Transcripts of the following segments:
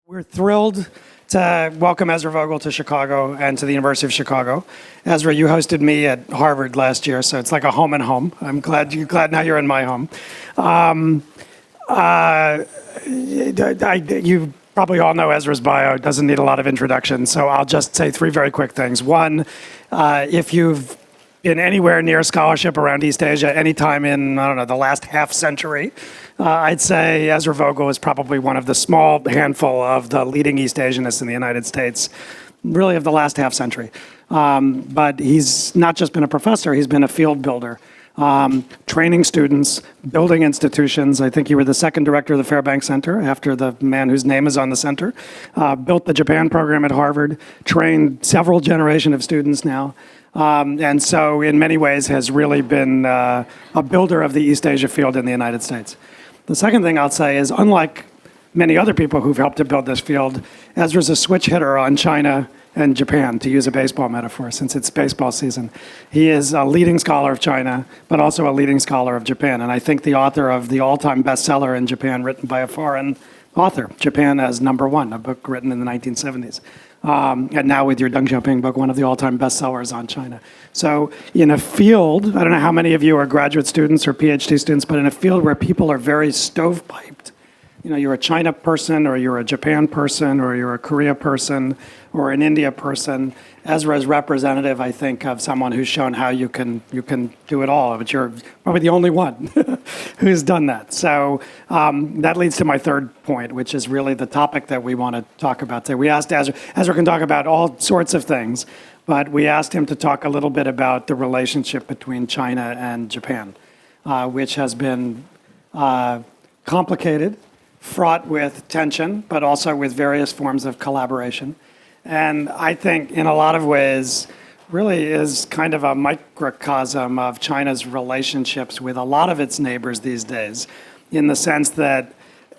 We're thrilled to welcome Ezra Vogel to Chicago and to the University of Chicago. Ezra, you hosted me at Harvard last year, so it's like a home and home. I'm glad now you're in my home. You probably all know Ezra's bio. It doesn't need a lot of introduction, so I'll just say three very quick things. One, if you've been anywhere near scholarship around East Asia anytime in, I don't know, the last half century, I'd say Ezra Vogel is probably one of the small handful of the leading East Asianists in the United States, really of the last half century. But he's not just been a professor, he's been a field builder, training students, building institutions. I think you were the second director of the Fairbanks Center after the man whose name is on the center. Built the Japan program at Harvard, trained several generations of students now. And so in many ways has really been a builder of the East Asia field in the United States. The second thing I'll say is, unlike many other people who've helped to build this field, Ezra's a switch hitter on China and Japan, to use a baseball metaphor, since it's baseball season. He is a leading scholar of China, but also a leading scholar of Japan. And I think the author of the all-time bestseller in Japan, written by a foreign author, Japan as #1, a book written in the 1970s. And now with your Deng Xiaoping book, one of the all-time bestsellers on China. So in a field, I don't know how many of you are graduate students or PhD students, but in a field where people are very stovepiped, you know, you're a China person, or you're a Japan person, or you're a Korea person, or an India person, Ezra is representative, I think, of someone who's shown how you can do it all, but you're probably the only one who's done that. So that leads to my third point, which is really the topic that we want to talk about today. We asked Ezra can talk about all sorts of things, but we asked him to talk a little bit about the relationship between China and Japan, which has been complicated, fraught with tension, but also with various forms of collaboration. And I think in a lot of ways really is kind of a microcosm of China's relationships with a lot of its neighbors these days, in the sense that,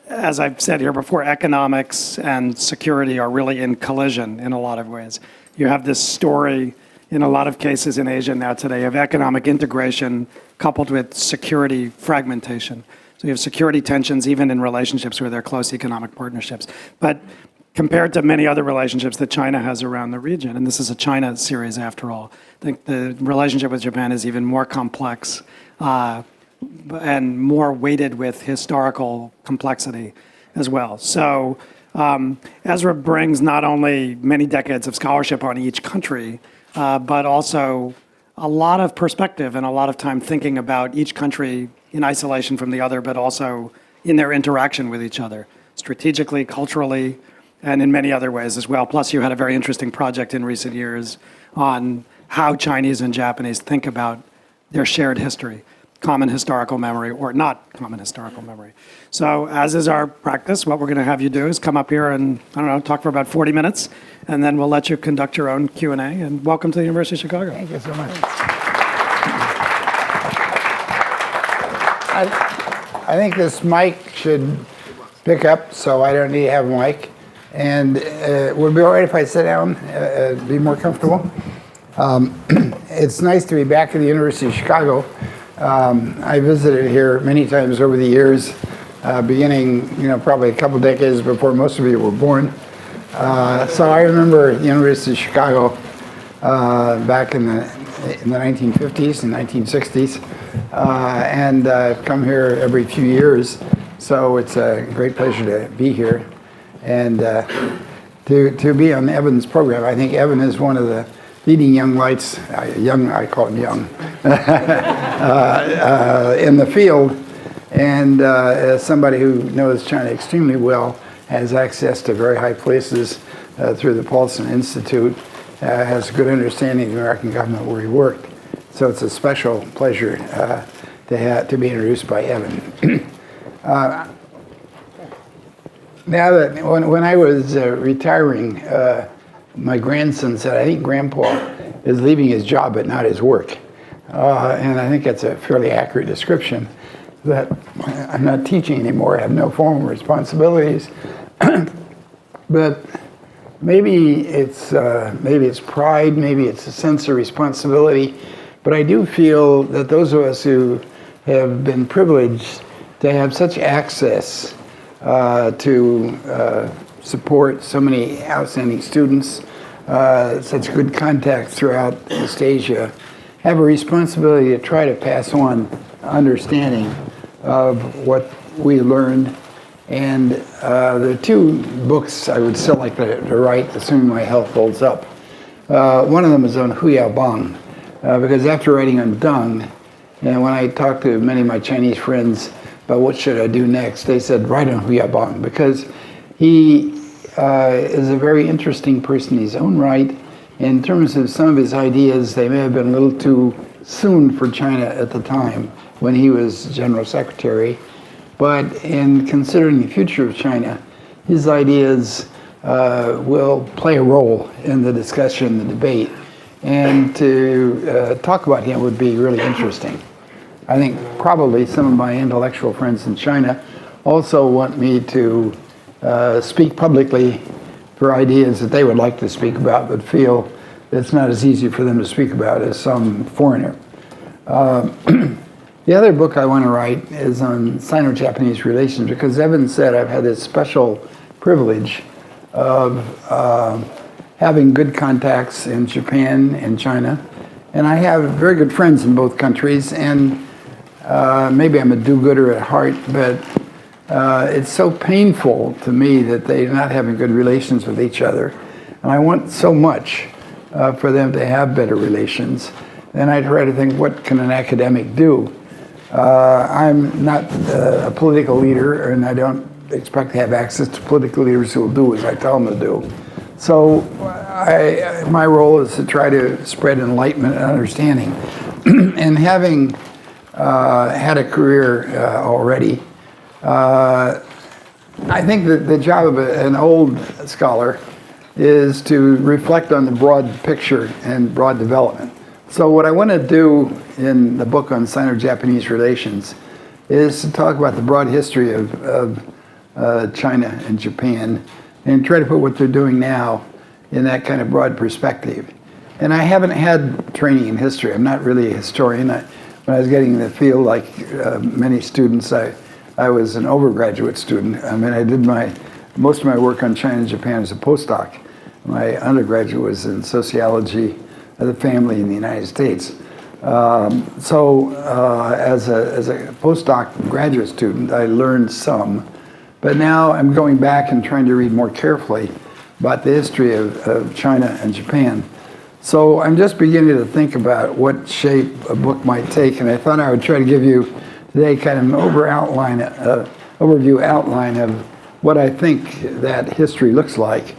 as I've said here before, economics and security are really in collision in a lot of ways. You have this story in a lot of cases in Asia now today of economic integration coupled with security fragmentation. So you have security tensions even in relationships where they're close economic partnerships. But compared to many other relationships that China has around the region, and this is a China series after all, I think the relationship with Japan is even more complex and more weighted with historical complexity as well. So Ezra brings not only many decades of scholarship on each country, but also a lot of perspective and a lot of time thinking about each country in isolation from the other, but also in their interaction with each other, strategically, culturally, and in many other ways as well. Plus, you had a very interesting project in recent years on how Chinese and Japanese think about their shared history, common historical memory or not common historical memory. So as is our practice, what we're going to have you do is come up here and, I don't know, talk for about 40 minutes, and then we'll let you conduct your own Q&A. And welcome to the University of Chicago. Thank you so much. I think this mic should pick up, so I don't need to have a mic. And would it be all right if I sit down, be more comfortable? It's nice to be back at the University of Chicago. I visited here many times over the years, beginning, probably a couple decades before most of you were born. So I remember the University of Chicago back in the 1950s and 1960s, and I've come here every few years. So it's a great pleasure to be here. And to be on Evan's program. I think Evan is one of the leading young lights, I call him young, in the field. And as somebody who knows China extremely well, has access to very high places through the Paulson Institute, has a good understanding of the American government where he worked. So it's a special pleasure to be introduced by Evan. Now that when I was retiring, my grandson said, I think Grandpa is leaving his job but not his work. And I think that's a fairly accurate description, that I'm not teaching anymore, I have no formal responsibilities. But maybe it's pride, maybe it's a sense of responsibility, but I do feel that those of us who have been privileged to have such access to support, so many outstanding students, such good contacts throughout East Asia, have a responsibility to try to pass on understanding of what we learned. And there are two books I would still like to write, assuming my health holds up. One of them is on Huyaobang, because after writing on Deng, and when I talked to many of my Chinese friends about what should I do next, they said, write on Huyaobang, because he is a very interesting person in his own right. In terms of some of his ideas, they may have been a little too soon for China at the time when he was General Secretary. But in considering the future of China, his ideas will play a role in the discussion, the debate. And to talk about him would be really interesting. I think probably some of my intellectual friends in China also want me to speak publicly for ideas that they would like to speak about, but feel it's not as easy for them to speak about as some foreigner. The other book I want to write is on Sino-Japanese relations, because Evan said I've had this special privilege of having good contacts in Japan and China. And I have very good friends in both countries, and maybe I'm a do-gooder at heart, but it's so painful to me that they're not having good relations with each other. And I want so much for them to have better relations. And I try to think, what can an academic do? I'm not a political leader, and I don't expect to have access to political leaders who will do as I tell them to do. So my role is to try to spread enlightenment and understanding. And having had a career already, I think that the job of an old scholar is to reflect on the broad picture and broad development. So what I want to do in the book on Sino-Japanese relations is to talk about the broad history of China and Japan, and try to put what they're doing now in that kind of broad perspective. And I haven't had training in history. I'm not really a historian. When I was getting in the field, like many students, I was an overgraduate student. I mean, I did most of my work on China and Japan as a postdoc. My undergraduate was in sociology of the family in the United States. So as a postdoc graduate student, I learned some. But now I'm going back and trying to read more carefully about the history of China and Japan. So I'm just beginning to think about what shape a book might take, and I thought I would try to give you today kind of an overview outline of what I think that history looks like.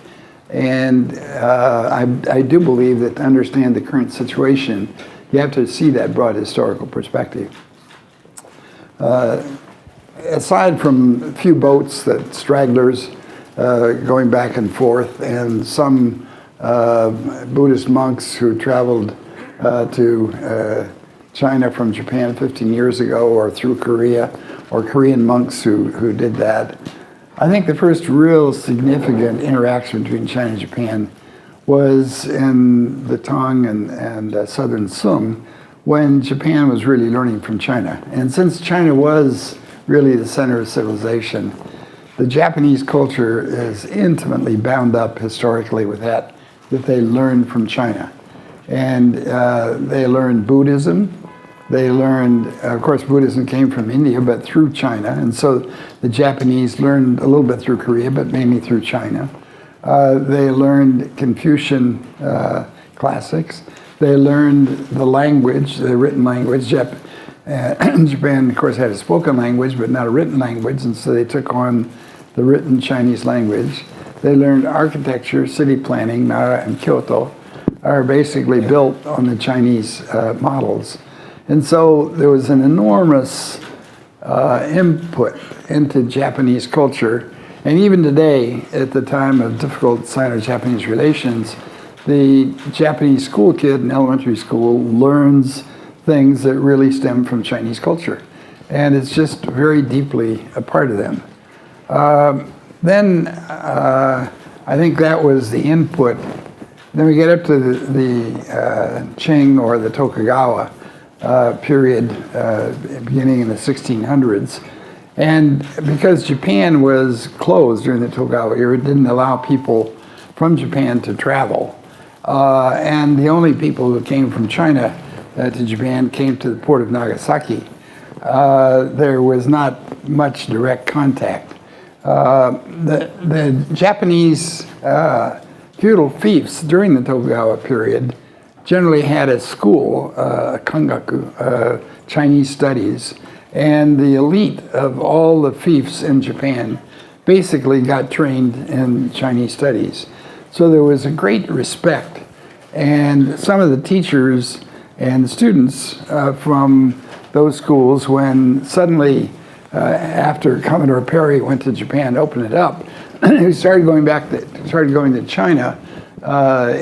And I do believe that to understand the current situation, you have to see that broad historical perspective. Aside from a few boats, that stragglers going back and forth, and some Buddhist monks who traveled to China from Japan 15 years ago, or through Korea, or Korean monks who did that. I think the first real significant interaction between China and Japan was in the Tang and Southern Sung, when Japan was really learning from China. And since China was really the center of civilization, the Japanese culture is intimately bound up historically with that they learned from China. And they learned Buddhism. They learned, of course, Buddhism came from India, but through China. And so the Japanese learned a little bit through Korea, but mainly through China. They learned Confucian classics. They learned the language, the written language. Japan, of course, had a spoken language, but not a written language, and so they took on the written Chinese language. They learned architecture, city planning. Nara and Kyoto are basically built on the Chinese models. And so there was an enormous input into Japanese culture. And even today, at the time of difficult Sino-Japanese relations, the Japanese school kid in elementary school learns things that really stem from Chinese culture. And it's just very deeply a part of them. Then I think that was the input. Then we get up to the Qing or the Tokugawa period, beginning in the 1600s. And because Japan was closed during the Tokugawa era, it didn't allow people from Japan to travel. And the only people who came from China to Japan came to the port of Nagasaki. There was not much direct contact. The Japanese feudal fiefs during the Tokugawa period generally had a school, kangaku, Chinese studies, and the elite of all the fiefs in Japan basically got trained in Chinese studies. So there was a great respect, and some of the teachers and students from those schools, when suddenly after Commodore Perry went to Japan to open it up, he started going to China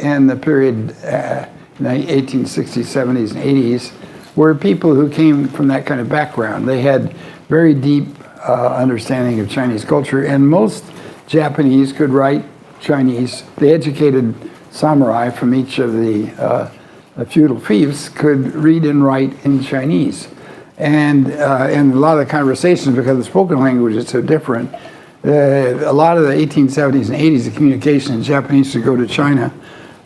in the period in the 1860s, 70s, and 80s, were people who came from that kind of background. They had very deep understanding of Chinese culture, and most Japanese could write Chinese. The educated samurai from each of the feudal fiefs could read and write in Chinese. And in a lot of the conversations, because the spoken language is so different, a lot of the 1870s and 80s, the communication in Japanese would go to China,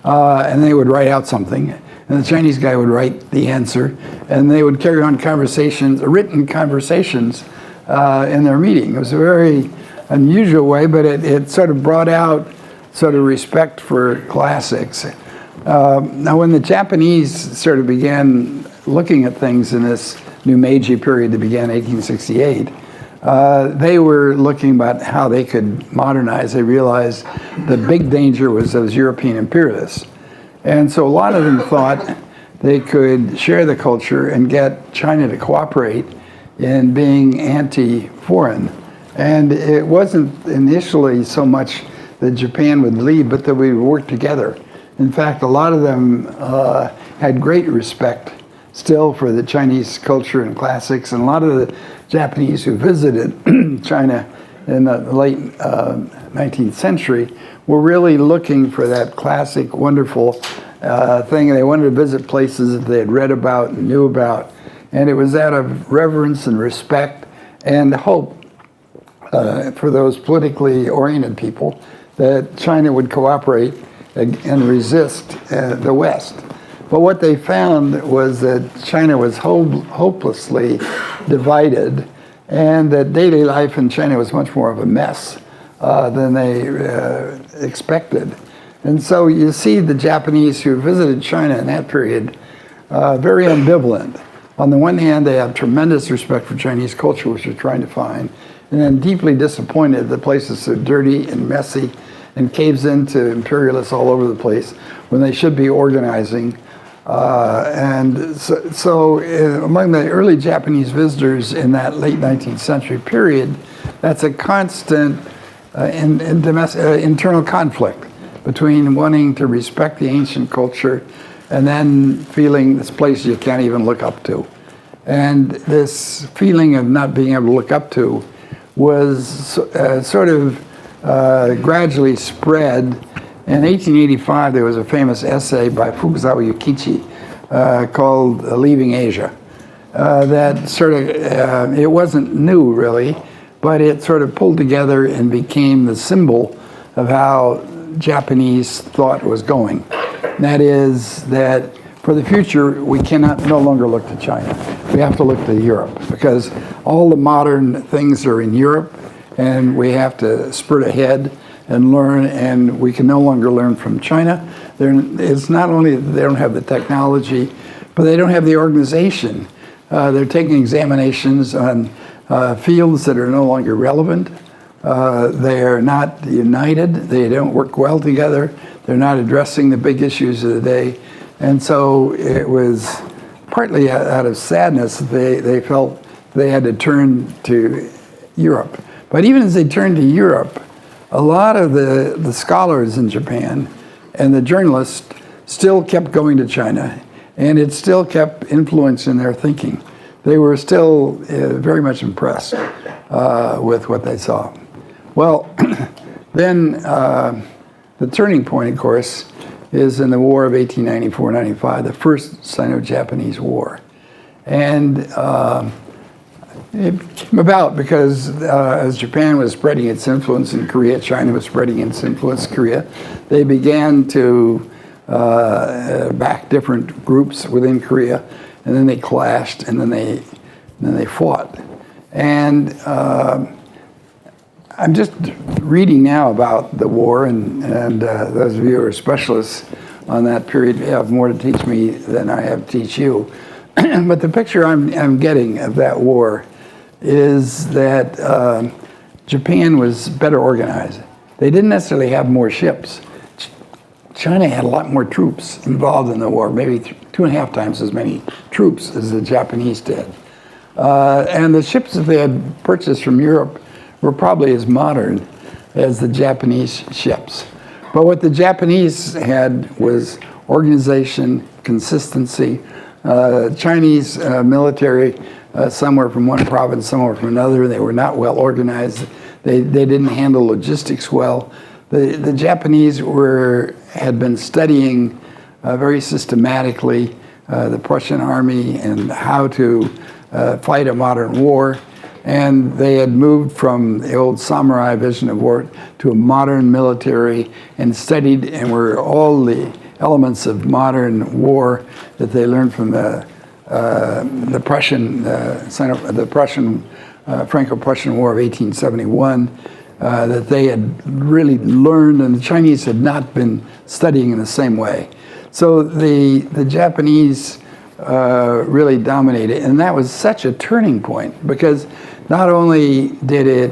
and they would write out something, and the Chinese guy would write the answer, and they would carry on conversations, written conversations in their meeting. It was a very unusual way, but it sort of brought out sort of respect for classics. Now, when the Japanese sort of began looking at things in this new Meiji period that began in 1868, they were looking about how they could modernize. They realized the big danger was those European imperialists. And so a lot of them thought they could share the culture and get China to cooperate in being anti-foreign. And it wasn't initially so much that Japan would lead, but that we would work together. In fact, a lot of them had great respect still for the Chinese culture and classics, and a lot of the Japanese who visited China in the late 19th century were really looking for that classic, wonderful thing. They wanted to visit places that they had read about and knew about, and it was out of reverence and respect and hope for those politically oriented people that China would cooperate and resist the West. But what they found was that China was hopelessly divided, and that daily life in China was much more of a mess than they expected. And so you see the Japanese who visited China in that period very ambivalent. On the one hand, they have tremendous respect for Chinese culture, which they're trying to find, and then deeply disappointed that the place is so dirty and messy and caves into imperialists all over the place when they should be organizing. And so among the early Japanese visitors in that late 19th century period, that's a constant internal conflict between wanting to respect the ancient culture and then feeling this place you can't even look up to. And this feeling of not being able to look up to was sort of gradually spread. In 1885, there was a famous essay by Fukuzawa Yukichi called Leaving Asia. That sort of, it wasn't new really, but it sort of pulled together and became the symbol of how Japanese thought was going. And that is that for the future, we cannot no longer look to China. We have to look to Europe, because all the modern things are in Europe, and we have to spurt ahead and learn, and we can no longer learn from China. It's not only that they don't have the technology, but they don't have the organization. They're taking examinations on fields that are no longer relevant. They are not united. They don't work well together. They're not addressing the big issues of the day. And so it was partly out of sadness that they felt they had to turn to Europe. But even as they turned to Europe, a lot of the scholars in Japan and the journalists still kept going to China, and it still kept influencing their thinking. They were still very much impressed with what they saw. Well, then the turning point, of course, is in the War of 1894-95, the first Sino-Japanese War. And It came about because as Japan was spreading its influence in Korea, China was spreading its influence in Korea, they began to back different groups within Korea, and then they clashed, and then they fought. And I'm just reading now about the war, and those of you who are specialists on that period have more to teach me than I have to teach you. But the picture I'm getting of that war is that Japan was better organized. They didn't necessarily have more ships. China had a lot more troops involved in the war, maybe 2.5 times as many troops as the Japanese did. And the ships that they had purchased from Europe were probably as modern as the Japanese ships. But what the Japanese had was organization, consistency. Chinese military, some were from one province, some were from another. They were not well organized. They didn't handle logistics well. The Japanese had been studying very systematically the Prussian army and how to fight a modern war. And they had moved from the old samurai vision of war to a modern military and studied and were all the elements of modern war that they learned from the Franco-Prussian War of 1871 that they had really learned, and the Chinese had not been studying in the same way. So the Japanese really dominated, and that was such a turning point because not only did it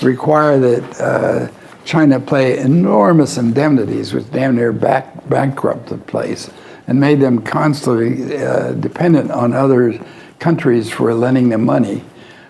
require that China pay enormous indemnities, which damn near bankrupt the place, and made them constantly dependent on other countries for lending them money.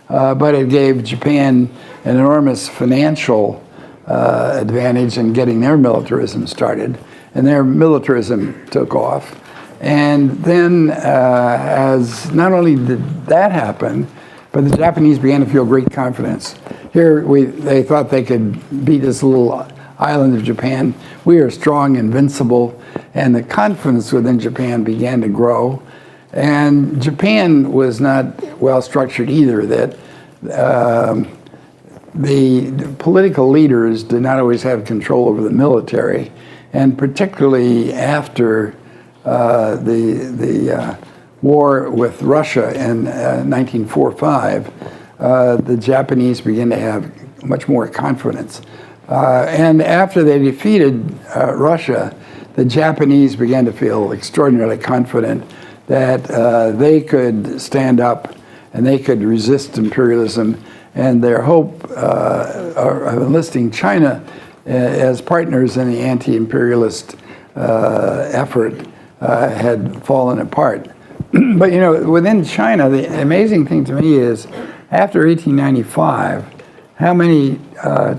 But it gave Japan an enormous financial advantage in getting their militarism started, and their militarism took off. And then as not only did that happen, but the Japanese began to feel great confidence. Here, they thought they could beat this little island of Japan. We are strong, invincible, and the confidence within Japan began to grow. And Japan was not well structured either, that the political leaders did not always have control over the military, and particularly after the war with Russia in 1945, the Japanese began to have much more confidence. And after they defeated Russia, the Japanese began to feel extraordinarily confident that they could stand up and they could resist imperialism. And their hope of enlisting China as partners in the anti-imperialist effort had fallen apart. But you know, within China, the amazing thing to me is, after 1895, how many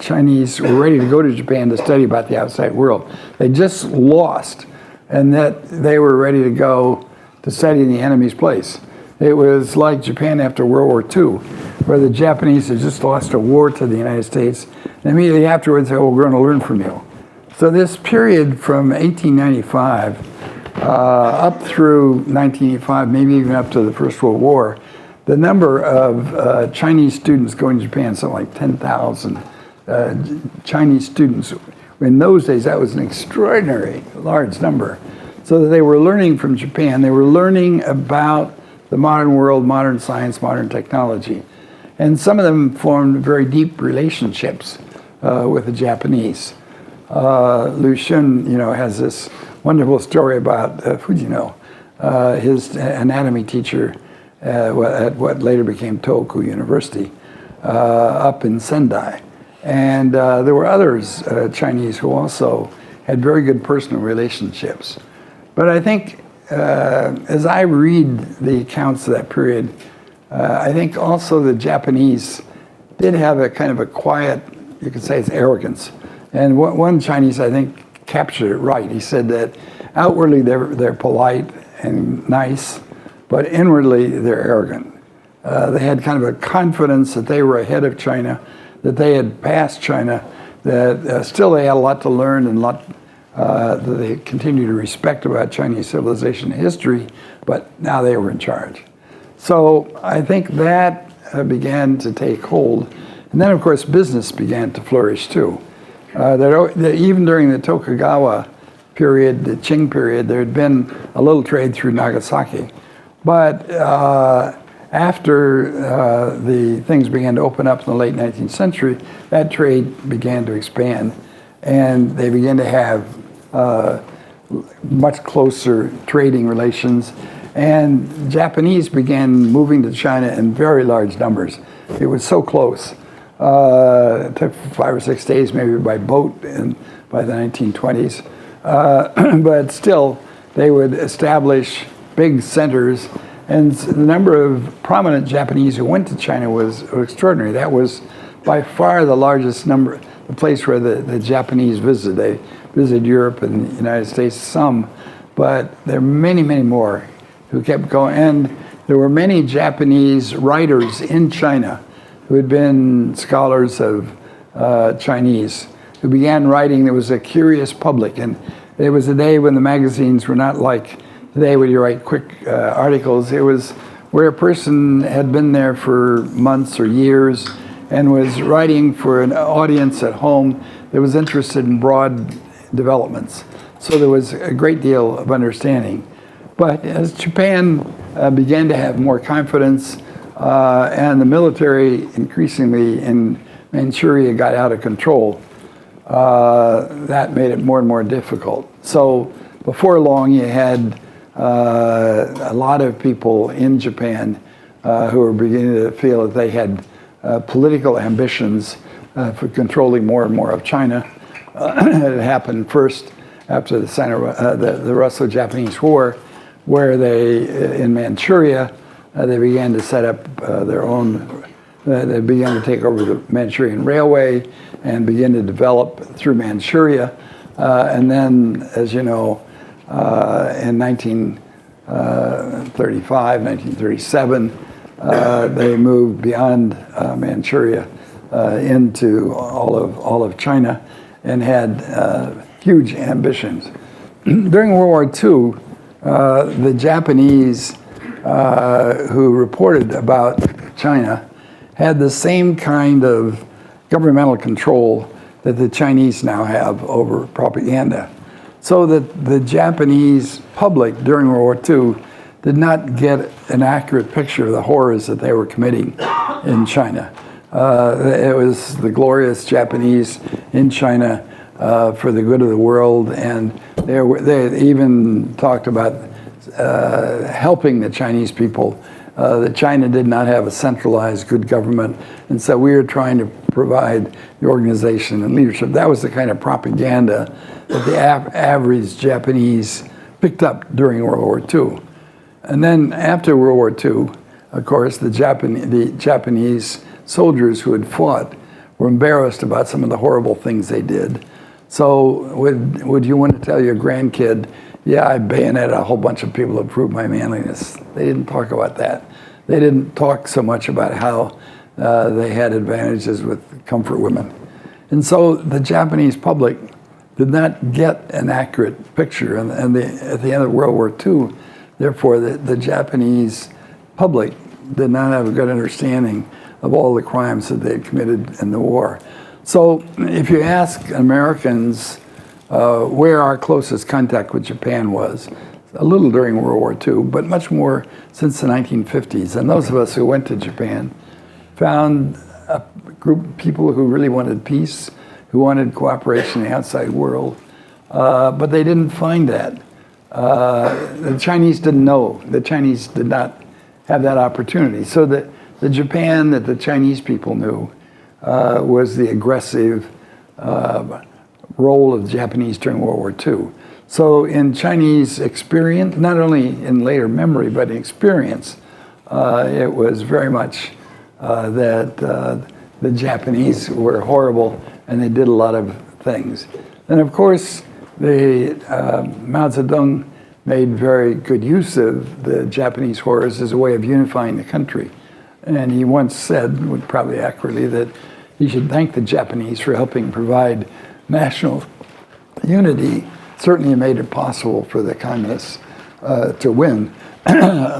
Chinese were ready to go to Japan to study about the outside world? They just lost, and that they were ready to go to study in the enemy's place. It was like Japan after World War II, where the Japanese had just lost a war to the United States, and immediately afterwards they said, well, we're going to learn from you. So this period from 1895 up through 1985, maybe even up to the First World War, the number of Chinese students going to Japan, something like 10,000 Chinese students. In those days, that was an extraordinary large number. So that they were learning from Japan. They were learning about the modern world, modern science, modern technology. And some of them formed very deep relationships with the Japanese. Lu Xun, has this wonderful story about Fujino, his anatomy teacher at what later became Tohoku University, up in Sendai. And there were others, Chinese, who also had very good personal relationships. But I think as I read the accounts of that period, I think also the Japanese did have a kind of a quiet, you could say it's arrogance. And one Chinese, I think, captured it right. He said that outwardly they're polite and nice, but inwardly they're arrogant. They had kind of a confidence that they were ahead of China, that they had passed China, that still they had a lot to learn and a lot that they continue to respect about Chinese civilization and history, but now they were in charge. So I think that began to take hold. And then, of course, business began to flourish too. Even during the Tokugawa period, the Qing period, there had been a little trade through Nagasaki. But after the things began to open up in the late 19th century, that trade began to expand. And they began to have much closer trading relations. And Japanese began moving to China in very large numbers. It was so close. It took 5 or 6 days, maybe by boat, by the 1920s. But still, they would establish big centers, and the number of prominent Japanese who went to China was extraordinary. That was by far the largest number, the place where the Japanese visited. They visited Europe and the United States, some, but there are many, many more who kept going. And there were many Japanese writers in China who had been scholars of Chinese, who began writing. There was a curious public, and there was a day when the magazines were not like today when you write quick articles. It was where a person had been there for months or years and was writing for an audience at home that was interested in broad developments. So there was a great deal of understanding. But as Japan began to have more confidence, and the military increasingly in Manchuria got out of control, that made it more and more difficult. So before long, you had a lot of people in Japan who were beginning to feel that they had political ambitions for controlling more and more of China. It happened first after the Russo-Japanese War, where they, in Manchuria, they began to set up their own, they began to take over the Manchurian Railway and begin to develop through Manchuria. And then, as you know, in 1935, 1937, they moved beyond Manchuria into all of China and had huge ambitions. During World War II, the Japanese who reported about China had the same kind of governmental control that the Chinese now have over propaganda. So that the Japanese public during World War II did not get an accurate picture of the horrors that they were committing in China. It was the glorious Japanese in China for the good of the world, and they even talked about helping the Chinese people. That China did not have a centralized good government, and so we were trying to provide the organization and leadership. That was the kind of propaganda that the average Japanese picked up during World War II. And then after World War II, of course, the Japanese soldiers who had fought were embarrassed about some of the horrible things they did. So would you want to tell your grandkid, yeah, I bayoneted a whole bunch of people to prove my manliness? They didn't talk about that. They didn't talk so much about how they had advantages with comfort women. And so the Japanese public did not get an accurate picture. And at the end of World War II, therefore, the Japanese public did not have a good understanding of all the crimes that they had committed in the war. So if you ask Americans where our closest contact with Japan was, a little during World War II, but much more since the 1950s. And those of us who went to Japan found a group of people who really wanted peace, who wanted cooperation in the outside world, but they didn't find that. The Chinese didn't know. The Chinese did not have that opportunity. So the Japan that the Chinese people knew was the aggressive role of the Japanese during World War II. So in Chinese experience, not only in later memory, but in experience, it was very much that the Japanese were horrible and they did a lot of things. And of course, Mao Zedong made very good use of the Japanese horrors as a way of unifying the country. And he once said, probably accurately, that he should thank the Japanese for helping provide national unity. Certainly made it possible for the communists to win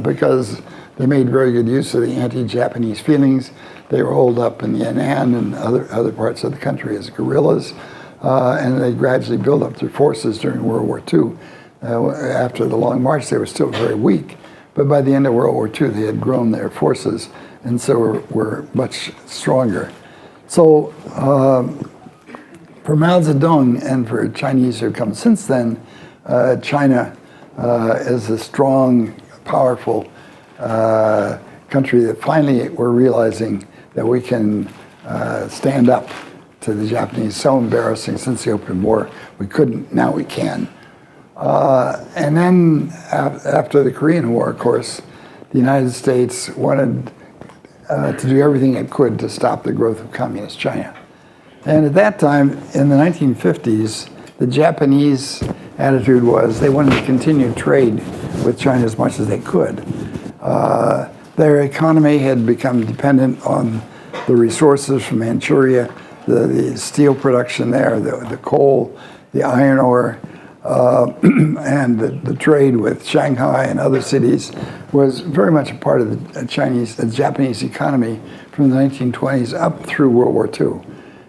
because They made very good use of the anti-Japanese feelings. They were holed up in Yan'an and other parts of the country as guerrillas, and they gradually built up their forces during World War II. After the Long March, they were still very weak, but by the end of World War II, they had grown their forces, and so were much stronger. So for Mao Zedong and for Chinese who have come since then, China is a strong, powerful country that finally we're realizing that we can stand up to the Japanese. So embarrassing since the open war. We couldn't, now we can. And then after the Korean War, of course, the United States wanted to do everything it could to stop the growth of communist China. And at that time, in the 1950s, the Japanese attitude was they wanted to continue trade with China as much as they could. Their economy had become dependent on the resources from Manchuria, the steel production there, the coal, the iron ore, and the trade with Shanghai and other cities was very much a part of the Japanese economy from the 1920s up through World War II.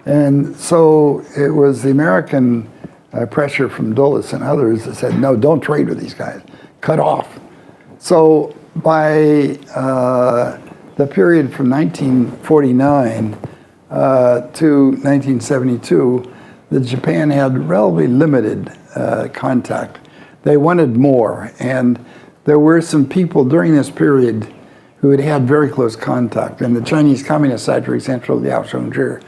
And so it was the American pressure from Dulles and others that said, no, don't trade with these guys, cut off. So by the period from 1949 to 1972, Japan had relatively limited contact. They wanted more, and there were some people during this period who had had very close contact. And the Chinese Communist side, for example, Liao Zhongzhi,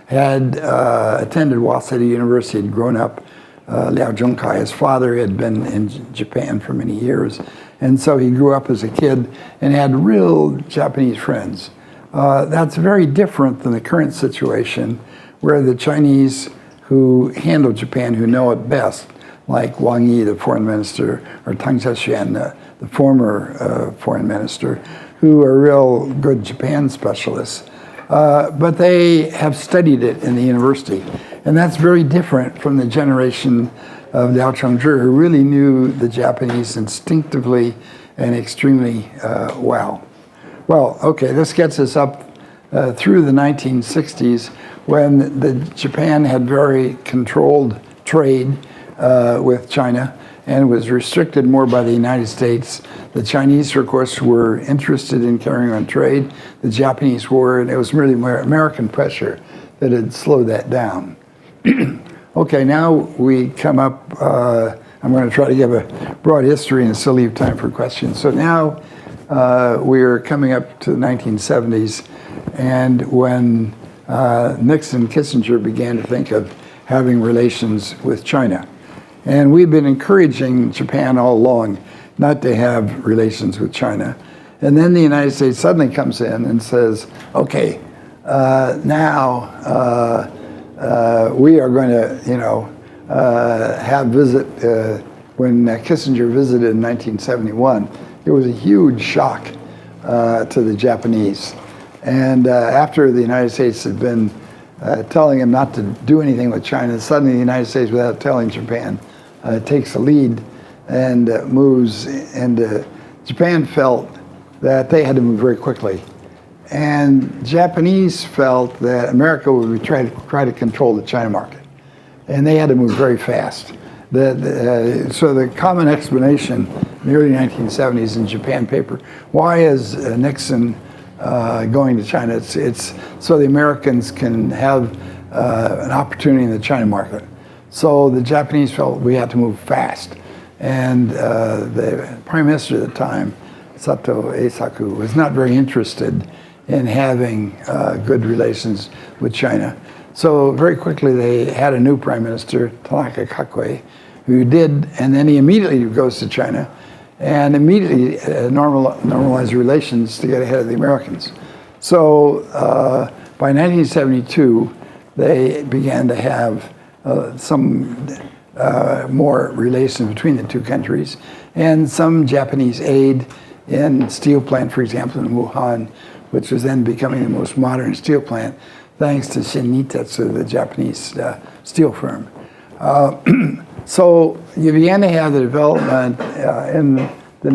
had attended Waseda University, had grown up. Liao Zhongkai, his father, had been in Japan for many years. And so he grew up as a kid and had real Japanese friends. That's very different than the current situation where the Chinese who handle Japan, who know it best, like Wang Yi, the foreign minister, or Tang Xiaoshan, the former foreign minister, who are real good Japan specialists. But they have studied it in the university. And that's very different from the generation of Liao Zhongzhi, who really knew the Japanese instinctively and extremely well. Well, okay, this gets us up through the 1960s when Japan had very controlled trade with China and was restricted more by the United States. The Chinese, of course, were interested in carrying on trade. The Japanese were, and it was really American pressure that had slowed that down. Okay, now we come up, I'm going to try to give a broad history and still leave time for questions. So now we're coming up to the 1970s, and when Nixon and Kissinger began to think of having relations with China. And we've been encouraging Japan all along not to have relations with China. And then the United States suddenly comes in and says, okay, now we are going to, have visit, when Kissinger visited in 1971, it was a huge shock to the Japanese. And after the United States had been telling him not to do anything with China, suddenly the United States, without telling Japan, takes the lead and moves. And Japan felt that they had to move very quickly. And Japanese felt that America would try to control the China market. And they had to move very fast. So the common explanation in the early 1970s in Japan paper, why is Nixon going to China? It's so the Americans can have an opportunity in the China market. So the Japanese felt we had to move fast. And the prime minister at the time, Sato Eisaku, was not very interested in having good relations with China. So very quickly they had a new prime minister, Tanaka Kakue, who did, and then he immediately goes to China and immediately normalized relations to get ahead of the Americans. So by 1972, they began to have some more relations between the two countries, and some Japanese aid in steel plant, for example, in Wuhan, which was then becoming the most modern steel plant, thanks to Shin-Nitetsu, the Japanese steel firm. So you began to have the development in the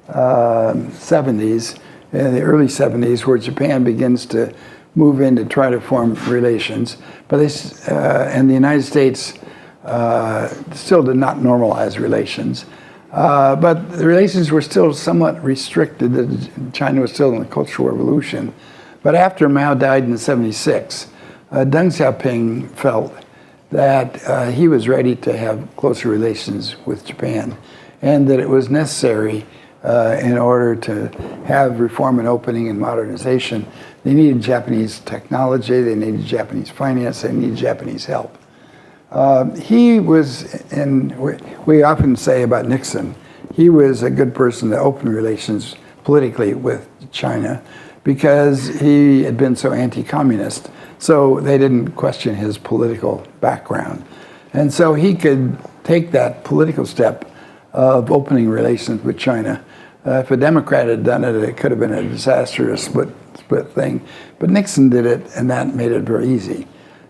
70s, in the early 70s, where Japan begins to move in to try to form relations. But and the United States still did not normalize relations. But the relations were still somewhat restricted. China was still in the Cultural Revolution. But after Mao died in '76, Deng Xiaoping felt that he was ready to have closer relations with Japan, and that it was necessary in order to have reform and opening and modernization. They needed Japanese technology, they needed Japanese finance, they needed Japanese help. He was, and we often say about Nixon, he was a good person to open relations politically with China because he had been so anti-communist, so they didn't question his political background. And so he could take that political step of opening relations with China. If a Democrat had done it, it could have been a disastrous split thing. But Nixon did it, and that made it very easy.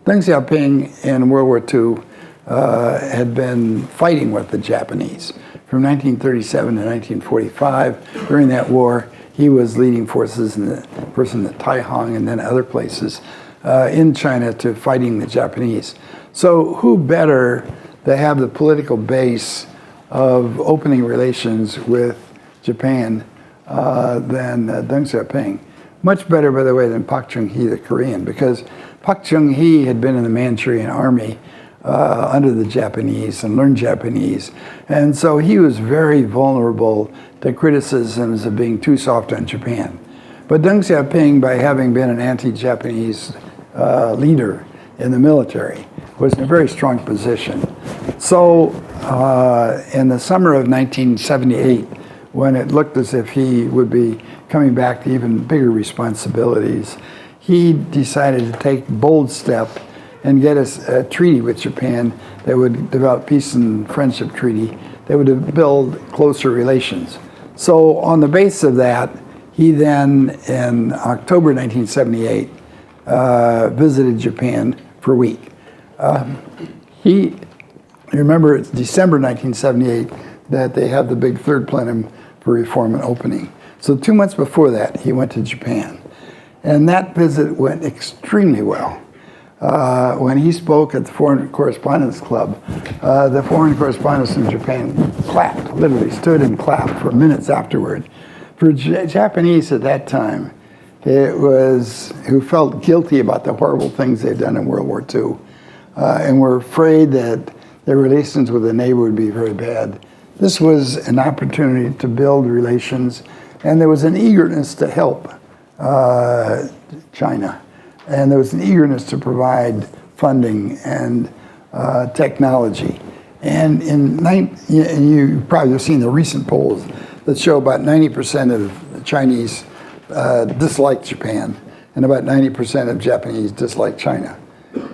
Deng Xiaoping in World War II had been fighting with the Japanese. From 1937 to 1945, during that war, he was leading forces first in the Taihang and then other places in China to fighting the Japanese. So who better to have the political base of opening relations with Japan than Deng Xiaoping? Much better, by the way, than Pak Chung-hee, the Korean, because Pak Chung-hee had been in the Manchurian army under the Japanese and learned Japanese. And so he was very vulnerable to criticisms of being too soft on Japan. But Deng Xiaoping, by having been an anti-Japanese leader in the military, was in a very strong position. So in the summer of 1978, when it looked as if he would be coming back to even bigger responsibilities, he decided to take a bold step and get a treaty with Japan that would develop peace and friendship treaty that would build closer relations. So on the basis of that, he then, in October 1978, visited Japan for a week. Remember, it's December 1978 that they had the big third plenum for reform and opening. So 2 months before that, he went to Japan. And that visit went extremely well. When he spoke at the Foreign Correspondents Club, the foreign correspondents in Japan clapped, literally stood and clapped for minutes afterward. For Japanese at that time, who felt guilty about the horrible things they'd done in World War II, and were afraid that their relations with a neighbor would be very bad. This was an opportunity to build relations, and there was an eagerness to help China. And there was an eagerness to provide funding and technology. And you probably have seen the recent polls that show about 90% of the Chinese dislike Japan, and about 90% of Japanese dislike China.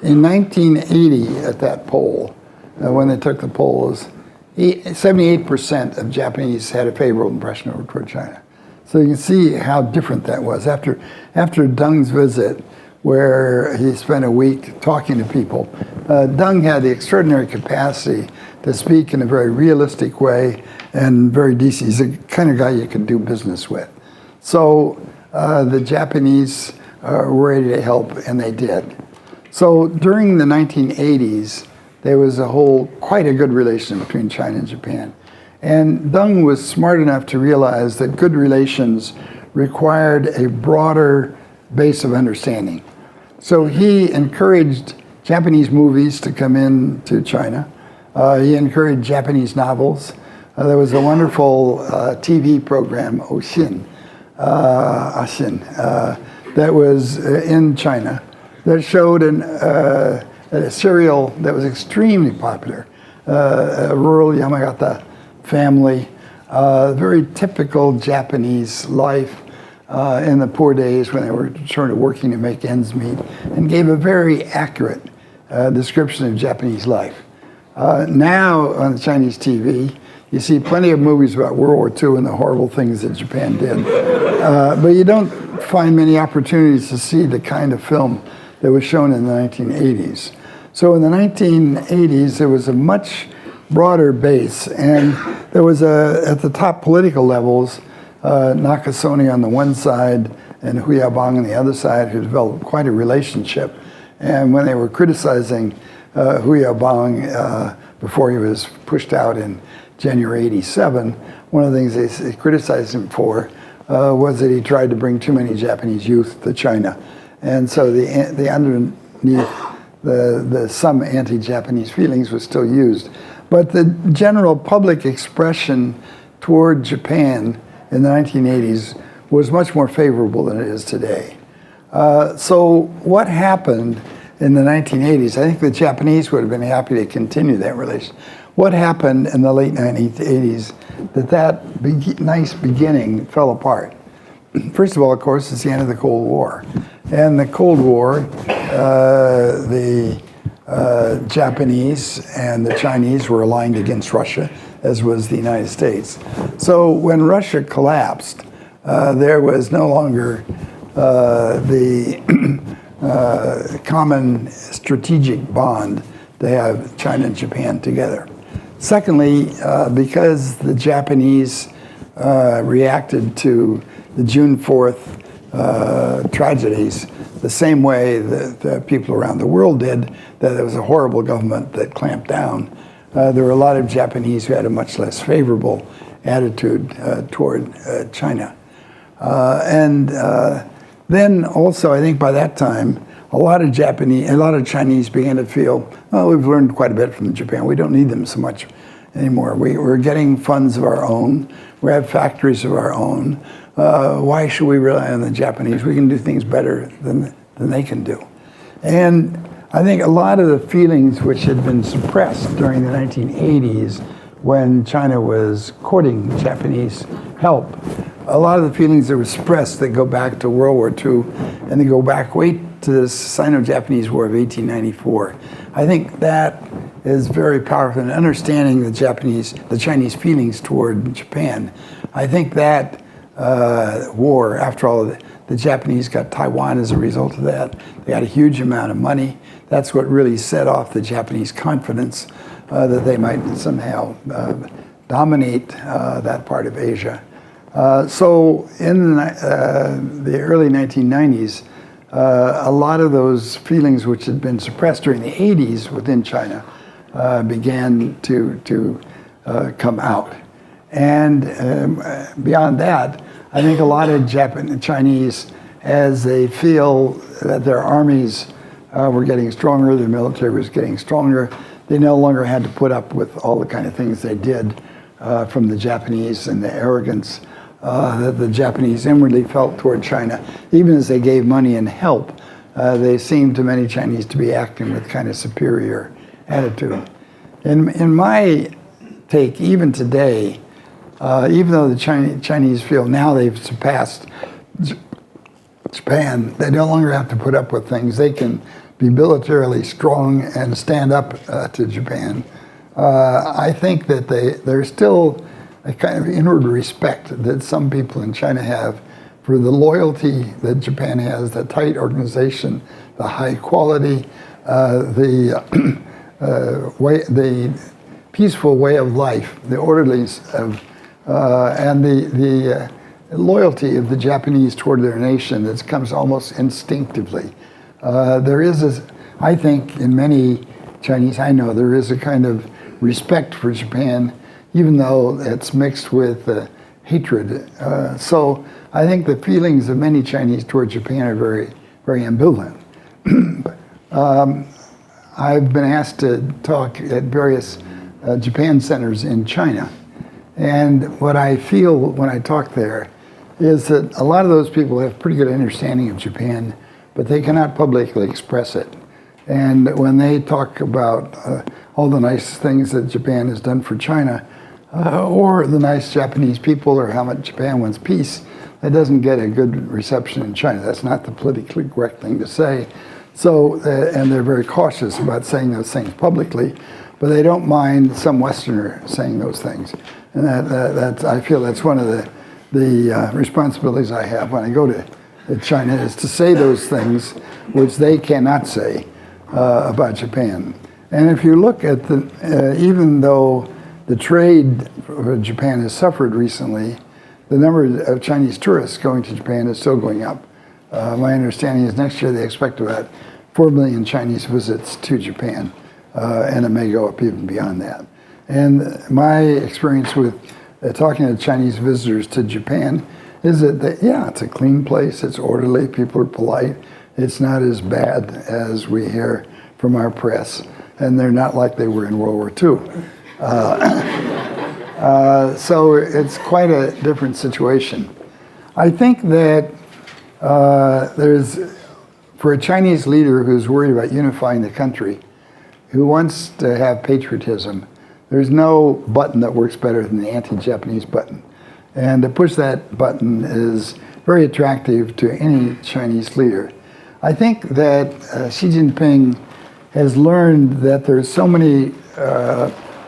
In 1980, at that poll, when they took the polls, 78% of Japanese had a favorable impression toward China. So you can see how different that was. After Deng's visit, where he spent a week talking to people, Deng had the extraordinary capacity to speak in a very realistic way and very decent. He's the kind of guy you can do business with. So the Japanese were ready to help, and they did. So during the 1980s, there was quite a good relation between China and Japan. And Deng was smart enough to realize that good relations required a broader base of understanding. So he encouraged Japanese movies to come in to China. He encouraged Japanese novels. There was a wonderful TV program, Oshin, that was in China that showed a serial that was extremely popular, a rural Yamagata family, very typical Japanese life in the poor days when they were sort of working to make ends meet, and gave a very accurate description of Japanese life. Now on the Chinese TV, you see plenty of movies about World War II and the horrible things that Japan did. But you don't find many opportunities to see the kind of film that was shown in the 1980s. So in the 1980s, there was a much broader base, and there was at the top political levels, Nakasone on the one side and Hu Yaobang on the other side, who developed quite a relationship. And when they were criticizing Hu Yaobang before he was pushed out in January '87, one of the things they criticized him for was that he tried to bring too many Japanese youth to China. And so the underneath some anti-Japanese feelings was still used. But the general public expression toward Japan in the 1980s was much more favorable than it is today. So what happened in the 1980s, I think the Japanese would have been happy to continue that relation. What happened in the late 1980s that nice beginning fell apart? First of all, of course, it's the end of the Cold War. And the Cold War, the Japanese and the Chinese were aligned against Russia, as was the United States. So when Russia collapsed, there was no longer the common strategic bond to have China and Japan together. Secondly, because the Japanese reacted to the June 4th tragedies the same way that people around the world did, that it was a horrible government that clamped down. There were a lot of Japanese who had a much less favorable attitude toward China. Then also, I think by that time, a lot of Chinese began to feel, well, we've learned quite a bit from Japan. We don't need them so much anymore. We're getting funds of our own. We have factories of our own. Why should we rely on the Japanese? We can do things better than they can do. And I think a lot of the feelings which had been suppressed during the 1980s when China was courting Japanese help, a lot of the feelings that were suppressed that go back to World War II and they go back way to the Sino-Japanese War of 1894. I think that is very powerful in understanding the Chinese feelings toward Japan. I think that war, after all, the Japanese got Taiwan as a result of that. They had a huge amount of money. That's what really set off the Japanese confidence that they might somehow dominate that part of Asia. So in the early 1990s, a lot of those feelings which had been suppressed during the 80s within China began to come out. And beyond that, I think a lot of Chinese, as they feel that their armies were getting stronger, their military was getting stronger, they no longer had to put up with all the kind of things they did from the Japanese and the arrogance that the Japanese inwardly felt toward China. Even as they gave money and help, they seemed to many Chinese to be acting with kind of superior attitude. In my take, even today, even though the Chinese feel now they've surpassed Japan, they no longer have to put up with things. They can be militarily strong and stand up to Japan. I think that there's still a kind of inward respect that some people in China have for the loyalty that Japan has, the tight organization, the high quality, the peaceful way of life, the orderliness of, and the loyalty of the Japanese toward their nation that comes almost instinctively. There is, I think, in many Chinese I know, there is a kind of respect for Japan, even though it's mixed with hatred. So I think the feelings of many Chinese toward Japan are very, very ambivalent. I've been asked to talk at various Japan centers in China. And what I feel when I talk there is that a lot of those people have pretty good understanding of Japan, but they cannot publicly express it. And when they talk about all the nice things that Japan has done for China, or the nice Japanese people, or how much Japan wants peace, that doesn't get a good reception in China. That's not the politically correct thing to say. So, and they're very cautious about saying those things publicly, but they don't mind some Westerner saying those things. And that's, I feel that's one of the responsibilities I have when I go to China, is to say those things which they cannot say about Japan. And if you look at even though the trade for Japan has suffered recently, the number of Chinese tourists going to Japan is still going up. My understanding is next year they expect about 4 million Chinese visits to Japan, and it may go up even beyond that. And my experience with talking to Chinese visitors to Japan is that, yeah, it's a clean place, it's orderly, people are polite, it's not as bad as we hear from our press, and they're not like they were in World War II. So it's quite a different situation. I think that for a Chinese leader who's worried about unifying the country, who wants to have patriotism, there's no button that works better than the anti-Japanese button. And to push that button is very attractive to any Chinese leader. I think that Xi Jinping has learned that there's so many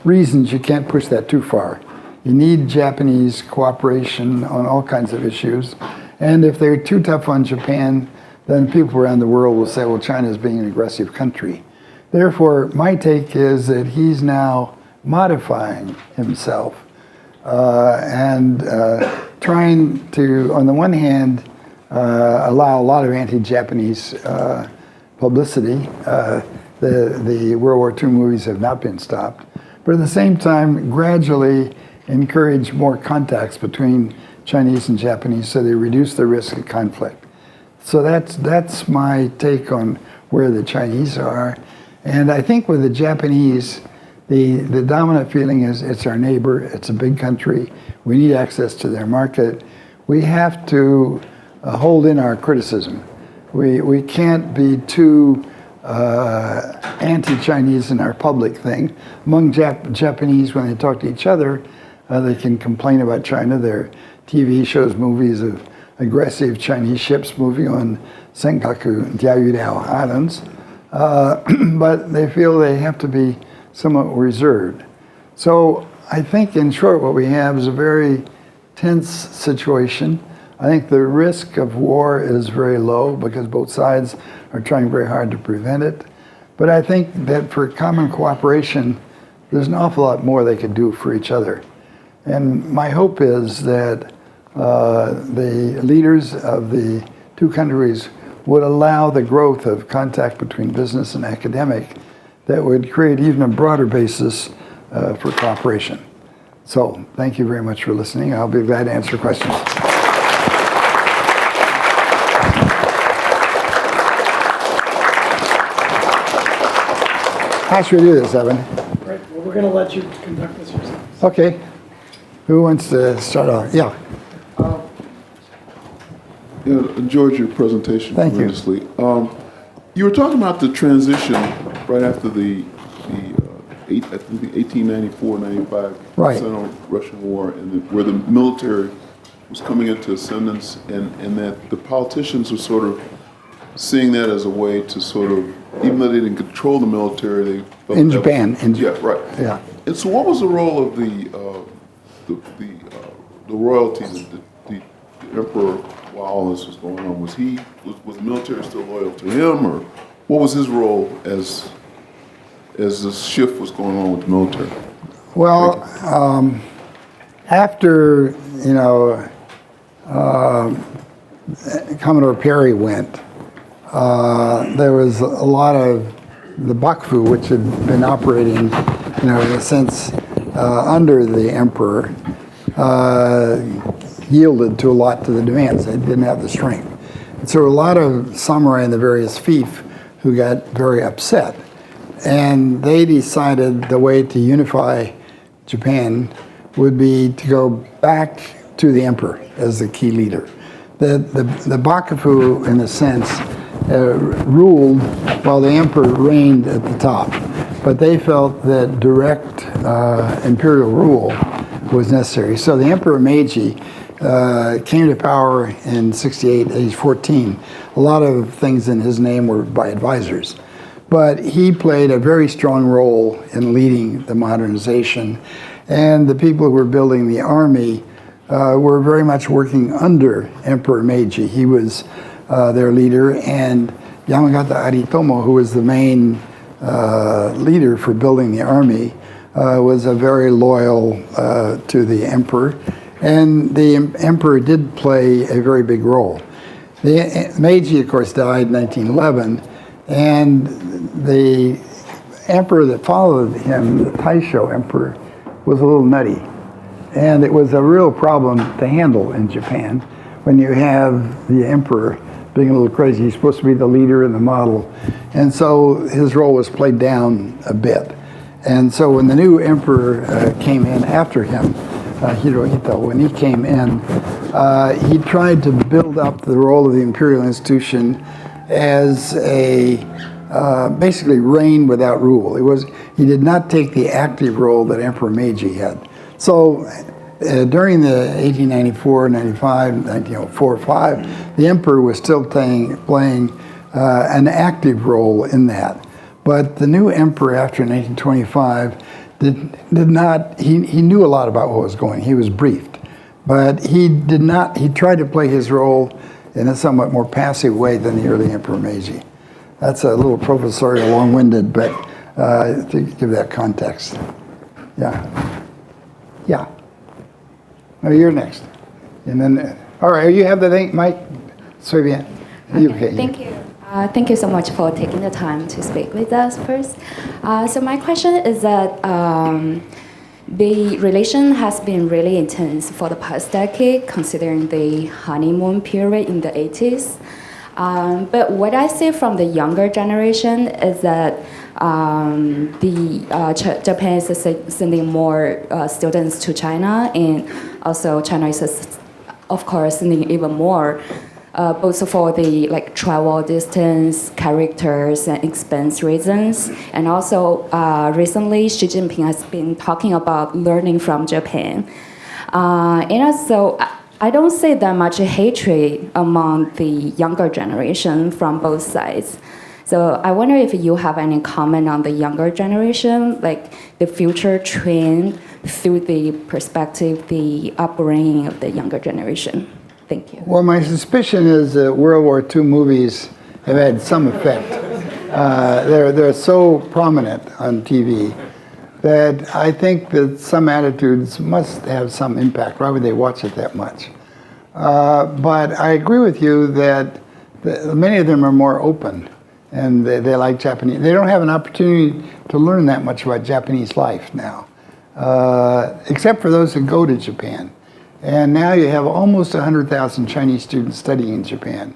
reasons you can't push that too far. You need Japanese cooperation on all kinds of issues. And if they're too tough on Japan, then people around the world will say, well, China is being an aggressive country. Therefore, my take is that he's now modifying himself and trying to, on the one hand, allow a lot of anti-Japanese publicity. The World War II movies have not been stopped. But at the same time, gradually encourage more contacts between Chinese and Japanese so they reduce the risk of conflict. So that's my take on where the Chinese are. And I think with the Japanese, the dominant feeling is it's our neighbor, it's a big country, we need access to their market. We have to hold in our criticism. We can't be too anti-Chinese in our public thing. Among Japanese, when they talk to each other, they can complain about China. Their TV shows movies of aggressive Chinese ships moving on Senkaku and Diaoyuliao Islands. But they feel they have to be somewhat reserved. So I think, in short, what we have is a very tense situation. I think the risk of war is very low because both sides are trying very hard to prevent it. But I think that for common cooperation, there's an awful lot more they could do for each other. And my hope is that the leaders of the two countries would allow the growth of contact between business and academic that would create even a broader basis for cooperation. So thank you very much for listening. I'll be glad to answer questions. How should we do this, Evan? Right. Well, we're going to let you conduct this yourself. Okay. Who wants to start off? Yeah. Enjoyed your presentation Thank you. tremendously. You were talking about the transition right after the 1894-95 Right. Sino-Russian War, and where the military was coming into ascendance, and that the politicians were sort of seeing that as a way to sort of, even though they didn't control the military, they felt In Japan. yeah, right. Yeah. And so, what was the role of the royalty, the emperor, while all this was going on? Was the military still loyal to him, or what was his role as this shift was going on with the military? Well, after Commodore Perry went, there was a lot of the Bakufu, which had been operating, in a sense, under the emperor, yielded to a lot to the demands. They didn't have the strength. And so a lot of samurai in the various fief who got very upset. And they decided the way to unify Japan would be to go back to the emperor as the key leader. The Bakufu, in a sense, ruled while the emperor reigned at the top. But they felt that direct imperial rule was necessary. So the Emperor Meiji came to power in 68, age 14. A lot of things in his name were by advisors. But he played a very strong role in leading the modernization. And the people who were building the army were very much working under Emperor Meiji. He was their leader, and Yamagata Aritomo, who was the main leader for building the army, was a very loyal to the emperor. And the emperor did play a very big role. The Meiji, of course, died in 1911, and the emperor that followed him, the Taisho emperor, was a little nutty. And it was a real problem to handle in Japan when you have the emperor being a little crazy. He's supposed to be the leader and the model. And so his role was played down a bit. And so when the new emperor came in after him, Hirohito, when he came in, he tried to build up the role of the imperial institution as a basically reign without rule. He did not take the active role that Emperor Meiji had. So during the 1894, 95, 1904, 5, the emperor was still playing an active role in that. But the new emperor after 1925 did not, he knew a lot about what was going. He was briefed. But he tried to play his role in a somewhat more passive way than the early Emperor Meiji. That's a little professorial, long-winded, but to give that context. Yeah. Yeah. Oh, you're next. And then, all right, you have the thing, Mike? Okay. Thank you. Thank you so much for taking the time to speak with us first. So my question is that the relation has been really intense for the past decade, considering the honeymoon period in the 80s. But what I see from the younger generation is that Japan is sending more students to China, and also China is, of course, sending even more, both for the travel distance, characters, and expense reasons. And also, recently, Xi Jinping has been talking about learning from Japan. And also, I don't see that much hatred among the younger generation from both sides. So I wonder if you have any comment on the younger generation, like the future trend through the perspective, the upbringing of the younger generation. Thank you. Well, my suspicion is that World War II movies have had some effect. They're so prominent on TV that I think that some attitudes must have some impact. Why would they watch it that much? But I agree with you that many of them are more open, and they like Japanese. They don't have an opportunity to learn that much about Japanese life now, except for those who go to Japan. And now you have almost 100,000 Chinese students studying in Japan.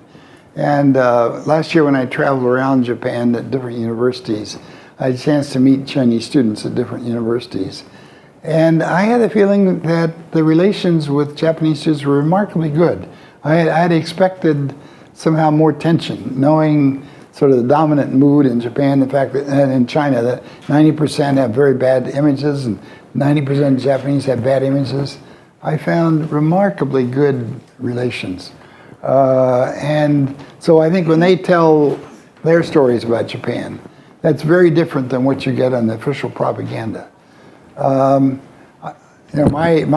And last year when I traveled around Japan at different universities, I had a chance to meet Chinese students at different universities. And I had a feeling that the relations with Japanese students were remarkably good. I had expected somehow more tension, knowing sort of the dominant mood in Japan, the fact that in China that 90% have very bad images and 90% of Japanese have bad images. I found remarkably good relations. And so I think when they tell their stories about Japan, that's very different than what you get on the official propaganda. My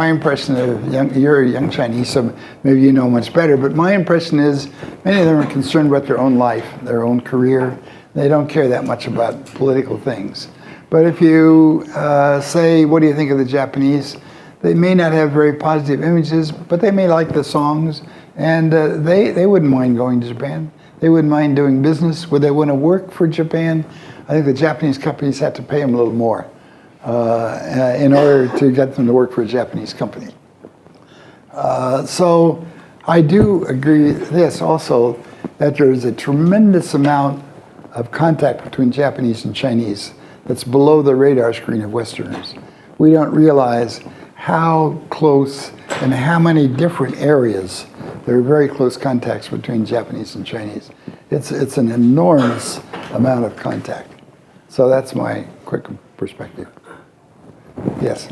impression of you're a young Chinese, so maybe you know much better, but my impression is many of them are concerned about their own life, their own career. They don't care that much about political things. But if you say, what do you think of the Japanese? They may not have very positive images, but they may like the songs, and they wouldn't mind going to Japan. They wouldn't mind doing business. Would they want to work for Japan? I think the Japanese companies have to pay them a little more in order to get them to work for a Japanese company. So I do agree with this also, that there is a tremendous amount of contact between Japanese and Chinese that's below the radar screen of Westerners. We don't realize how close and how many different areas there are very close contacts between Japanese and Chinese. It's an enormous amount of contact. So that's my quick perspective. Yes.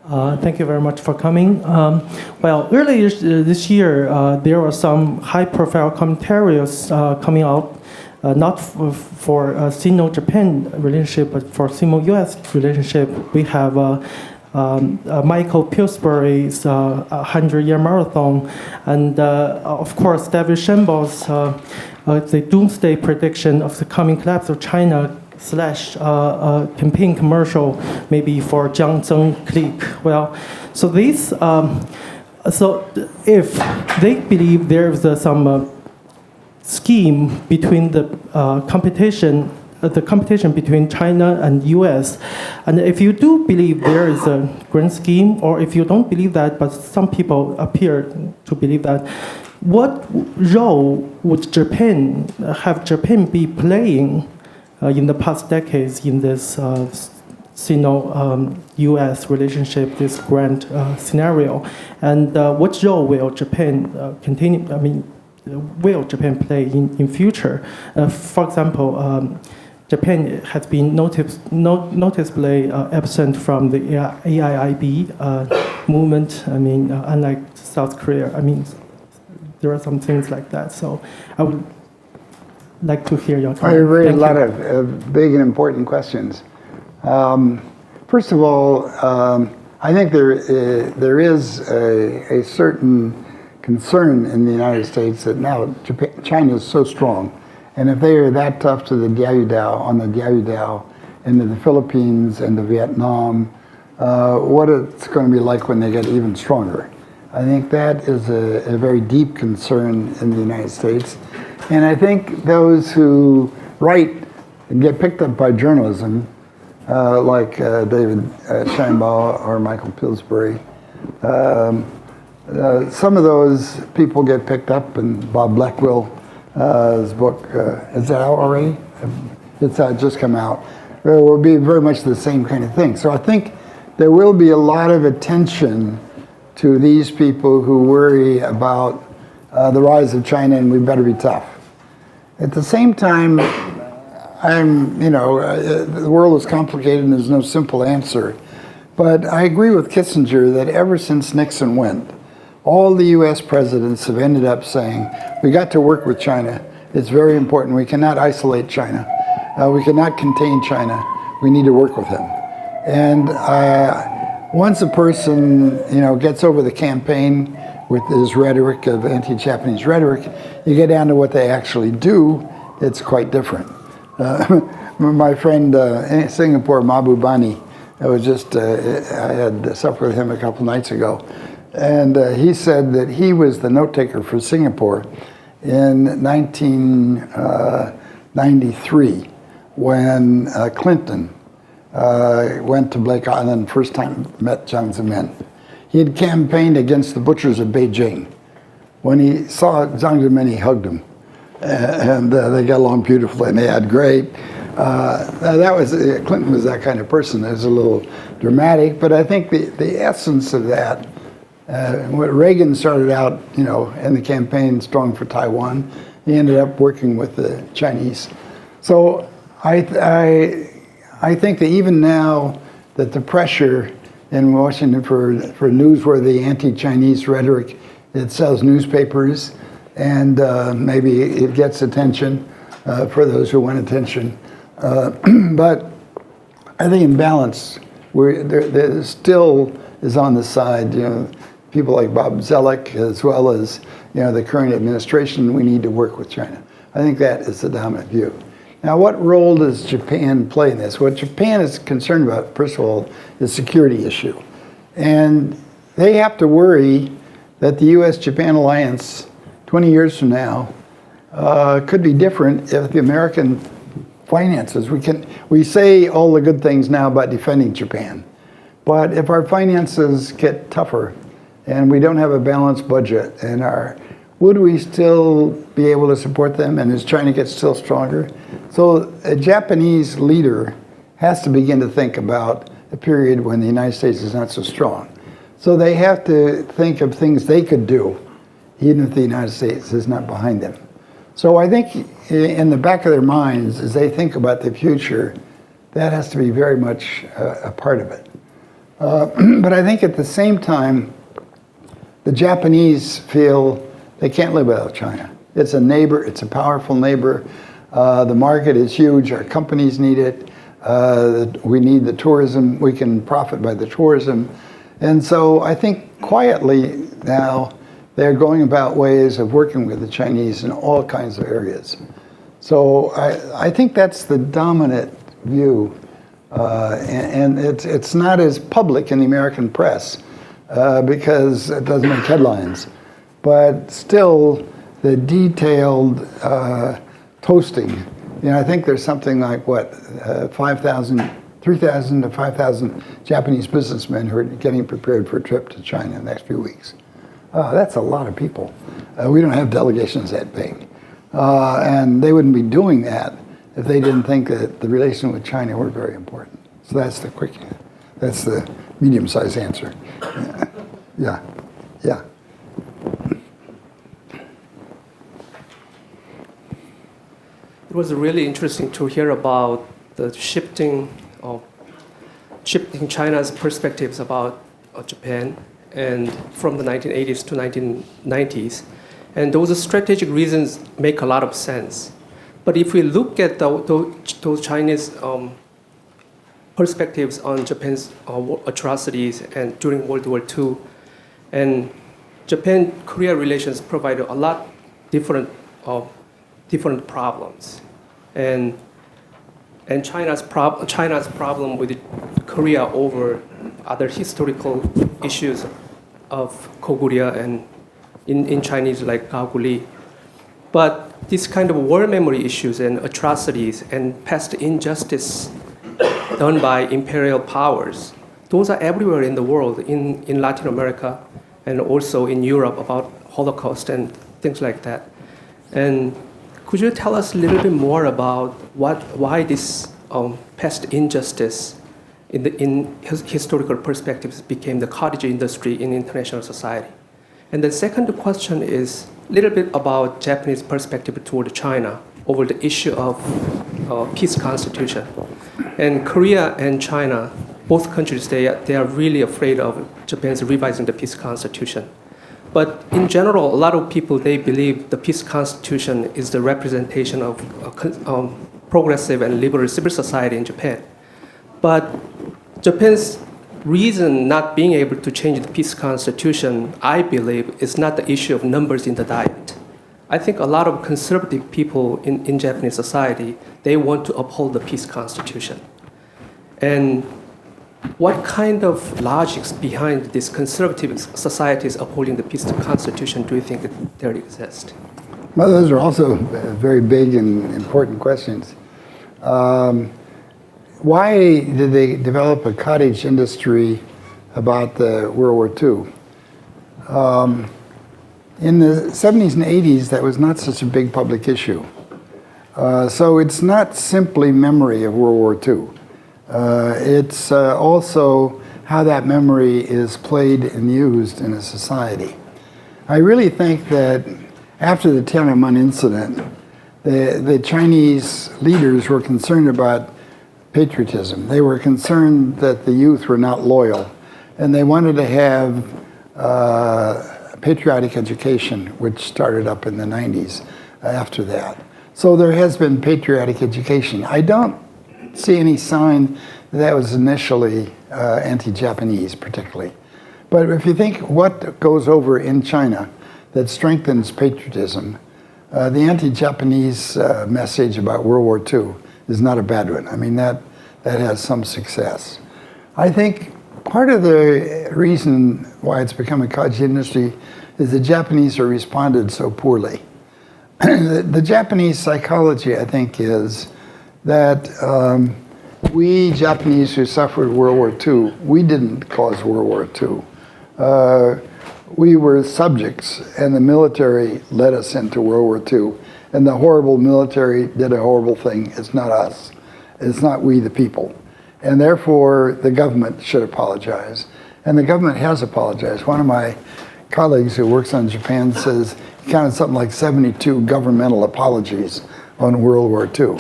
Thank you very much for coming. Well, earlier this year, there were some high-profile commentaries coming out, not for Sino-Japan relationship, but for Sino-US relationship. We have Michael Pillsbury's 100-year marathon, and of course, David Shambaug's the doomsday prediction of the coming collapse of China slash campaign commercial, maybe for Jiang Zheng clique. Well, so these, so if they believe there is some scheme between the competition between China and U.S. And if you do believe there is a grand scheme, or if you don't believe that, but some people appear to believe that, what role would Japan be playing in the past decades in this Sino-U.S. relationship, this grand scenario? And what role will Japan will Japan play in future? For example, Japan has been noticeably absent from the AIIB movement. Unlike South Korea, there are some things like that. So I would like to hear your comment. I raised a lot of big and important questions. First of all, I think there is a certain concern in the United States that now China is so strong. And if they are that tough to the Diaoyuan into the Philippines and the Vietnam, what it's going to be like when they get even stronger. I think that is a very deep concern in the United States. And I think those who write and get picked up by journalism, like David Shambaugh or Michael Pillsbury, some of those people get picked up, and Bob Blackwell, his book, is that out already? It's just come out. It will be very much the same kind of thing. So I think there will be a lot of attention to these people who worry about the rise of China, and we better be tough. At the same time, the world is complicated and there's no simple answer. But I agree with Kissinger that ever since Nixon went, all the US presidents have ended up saying, we got to work with China. It's very important. We cannot isolate China. We cannot contain China. We need to work with them. And once a person, gets over the campaign with his rhetoric of anti-Japanese rhetoric, you get down to what they actually do, it's quite different. My friend in Singapore, Mabu Bani, I had supper with him a couple nights ago, and he said that he was the note taker for Singapore in 1993 when Clinton went to Blake Island, first time met Jiang Zemin. He had campaigned against the butchers of Beijing. When he saw Jiang Zemin, he hugged him. And they got along beautifully, and they had great. Clinton was that kind of person. It was a little dramatic, but I think the essence of that, what Reagan started out, in the campaign strong for Taiwan, he ended up working with the Chinese. So I think that even now that the pressure in Washington for newsworthy anti-Chinese rhetoric, it sells newspapers, and maybe it gets attention for those who want attention. But I think in balance, there still is on the side, people like Bob Zoellick, as well as the current administration, we need to work with China. I think that is the dominant view. Now, what role does Japan play in this? What Japan is concerned about, first of all, is security issue. And they have to worry that the US-Japan alliance 20 years from now could be different if the American finances, we say all the good things now about defending Japan, but if our finances get tougher and we don't have a balanced budget, would we still be able to support them, and as China gets still stronger? So a Japanese leader has to begin to think about a period when the United States is not so strong. So they have to think of things they could do, even if the United States is not behind them. So I think in the back of their minds, as they think about the future, that has to be very much a part of it. But I think at the same time, the Japanese feel they can't live without China. It's a neighbor, it's a powerful neighbor. The market is huge, our companies need it. We need the tourism, we can profit by the tourism. And so I think quietly now, they're going about ways of working with the Chinese in all kinds of areas. So I think that's the dominant view. And it's not as public in the American press because it doesn't make headlines. But still, the detailed toasting, I think there's something like, 3,000 to 5,000 Japanese businessmen who are getting prepared for a trip to China in the next few weeks. That's a lot of people. We don't have delegations that big. And they wouldn't be doing that if they didn't think that the relation with China were very important. So that's the medium-sized answer. Yeah. It was really interesting to hear about the shifting China's perspectives about Japan, and from the 1980s to 1990s. And those strategic reasons make a lot of sense. But if we look at those Chinese perspectives on Japan's atrocities and during World War II, and Japan-Korea relations provided a lot different problems, and China's problem with Korea over other historical issues of Goguryeo and in Chinese like Gaoguli. But this kind of war memory issues and atrocities and past injustice done by imperial powers, those are everywhere in the world, in Latin America and also in Europe, about Holocaust and things like that. And could you tell us a little bit more about why this past injustice in historical perspectives became the cottage industry in international society? And the second question is a little bit about Japanese perspective toward China over the issue of peace constitution. And Korea and China, both countries, they are really afraid of Japan's revising the peace constitution. But in general, a lot of people, they believe the peace constitution is the representation of progressive and liberal civil society in Japan. But Japan's reason not being able to change the peace constitution, I believe, is not the issue of numbers in the diet. I think a lot of conservative people in Japanese society, they want to uphold the peace constitution. And what kind of logics behind this conservative societies upholding the peace constitution do you think that there exist? Well, those are also very big and important questions. Why did they develop a cottage industry about the World War II? In the 70s and 80s, that was not such a big public issue. So it's not simply memory of World War II. It's also how that memory is played and used in a society. I really think that after the Tiananmen incident, the Chinese leaders were concerned about patriotism. They were concerned that the youth were not loyal, and they wanted to have patriotic education, which started up in the 90s after that. So there has been patriotic education. I don't see any sign that was initially anti-Japanese particularly. But if you think what goes over in China that strengthens patriotism, the anti-Japanese message about World War II is not a bad one. I mean, that has some success. I think part of the reason why it's become a cottage industry is the Japanese are responded so poorly. The Japanese psychology, I think, is that we Japanese who suffered World War II, we didn't cause World War II. We were subjects, and the military led us into World War II. And the horrible military did a horrible thing. It's not us. It's not we the people. And therefore, the government should apologize. And the government has apologized. One of my colleagues who works on Japan says he counted something like 72 governmental apologies on World War II.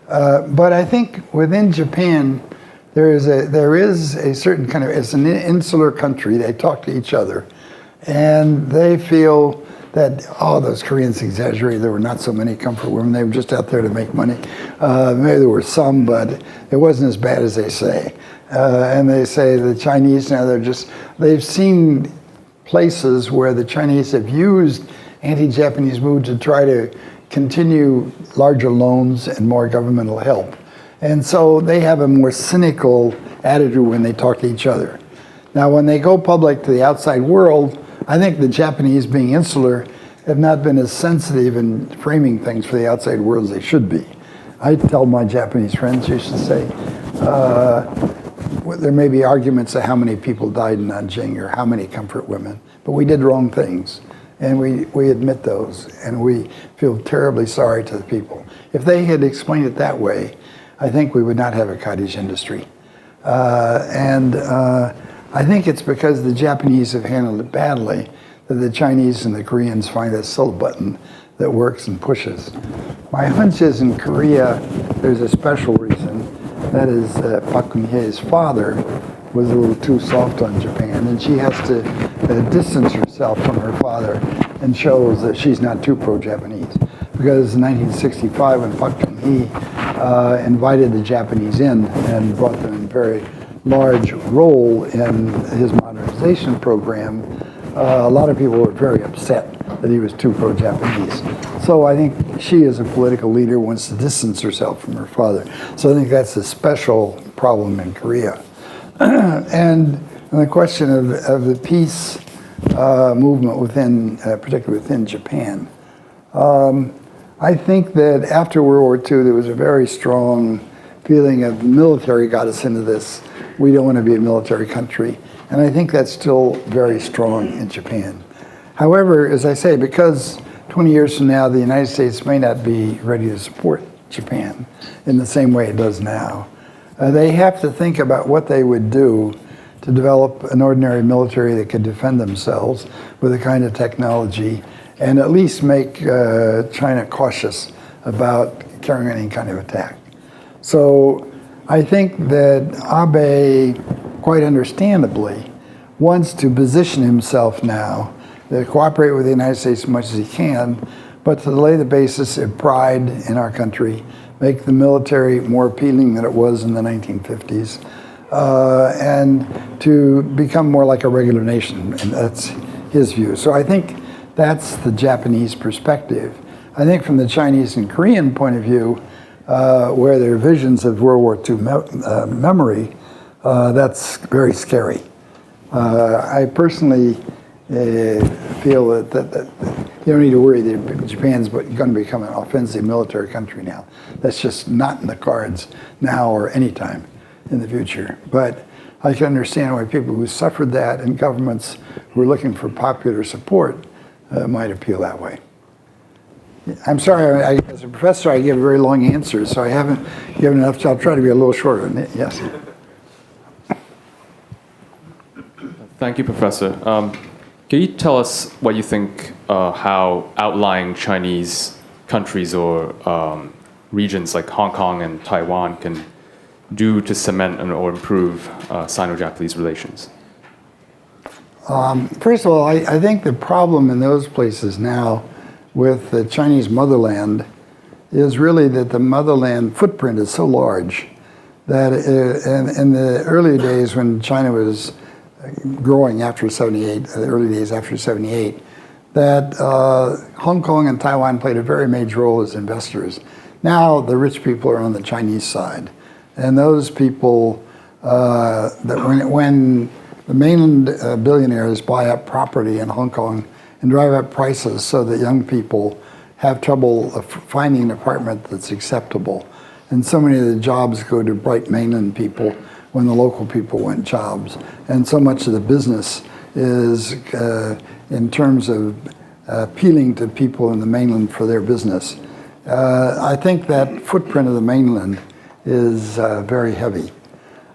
But I think within Japan, there is a certain kind of, it's an insular country. They talk to each other. And they feel that, those Koreans exaggerated. There were not so many comfort women. They were just out there to make money. Maybe there were some, but it wasn't as bad as they say. And they say the Chinese now, they've seen places where the Chinese have used anti-Japanese mood to try to continue larger loans and more governmental help. And so they have a more cynical attitude when they talk to each other. Now, when they go public to the outside world, I think the Japanese, being insular, have not been as sensitive in framing things for the outside world as they should be. I tell my Japanese friends, you should say, there may be arguments of how many people died in Nanjing or how many comfort women, but we did wrong things. And we admit those, and we feel terribly sorry to the people. If they had explained it that way, I think we would not have a cottage industry. I think it's because the Japanese have handled it badly that the Chinese and the Koreans find a silk button that works and pushes. My hunch is in Korea, there's a special reason. That is, Park Geun-hye's father was a little too soft on Japan, and she has to distance herself from her father and shows that she's not too pro-Japanese. Because in 1965, when Park Geun-hye invited the Japanese in and brought them in a very large role in his modernization program, a lot of people were very upset that he was too pro-Japanese. So I think she, as a political leader, wants to distance herself from her father. So I think that's a special problem in Korea. And the question of the peace movement within, particularly within Japan. I think that after World War II, there was a very strong feeling of the military got us into this. We don't want to be a military country. And I think that's still very strong in Japan. However, as I say, because 20 years from now, the United States may not be ready to support Japan in the same way it does now, they have to think about what they would do to develop an ordinary military that could defend themselves with the kind of technology and at least make China cautious about carrying any kind of attack. So I think that Abe, quite understandably, wants to position himself now to cooperate with the United States as much as he can, but to lay the basis of pride in our country, make the military more appealing than it was in the 1950s, and to become more like a regular nation, and that's his view. So I think that's the Japanese perspective. I think from the Chinese and Korean point of view, where there are visions of World War II memory, that's very scary. I personally feel that you don't need to worry that Japan's going to become an offensive military country now. That's just not in the cards now or any time in the future. But I can understand why people who suffered that and governments who are looking for popular support might appeal that way. I'm sorry, as a professor, I give very long answers, so I haven't given enough. I'll try to be a little shorter. Yes. Thank you, Professor. Can you tell us what you think how outlying Chinese countries or regions like Hong Kong and Taiwan can do to cement or improve Sino-Japanese relations? First of all, I think the problem in those places now with the Chinese motherland is really that the motherland footprint is so large that in the early days when China was growing after 78, the early days after 78, that Hong Kong and Taiwan played a very major role as investors. Now the rich people are on the Chinese side. And those people, when the mainland billionaires buy up property in Hong Kong and drive up prices so that young people have trouble finding an apartment that's acceptable. And so many of the jobs go to bright mainland people when the local people want jobs. And so much of the business is in terms of appealing to people in the mainland for their business. I think that footprint of the mainland is very heavy.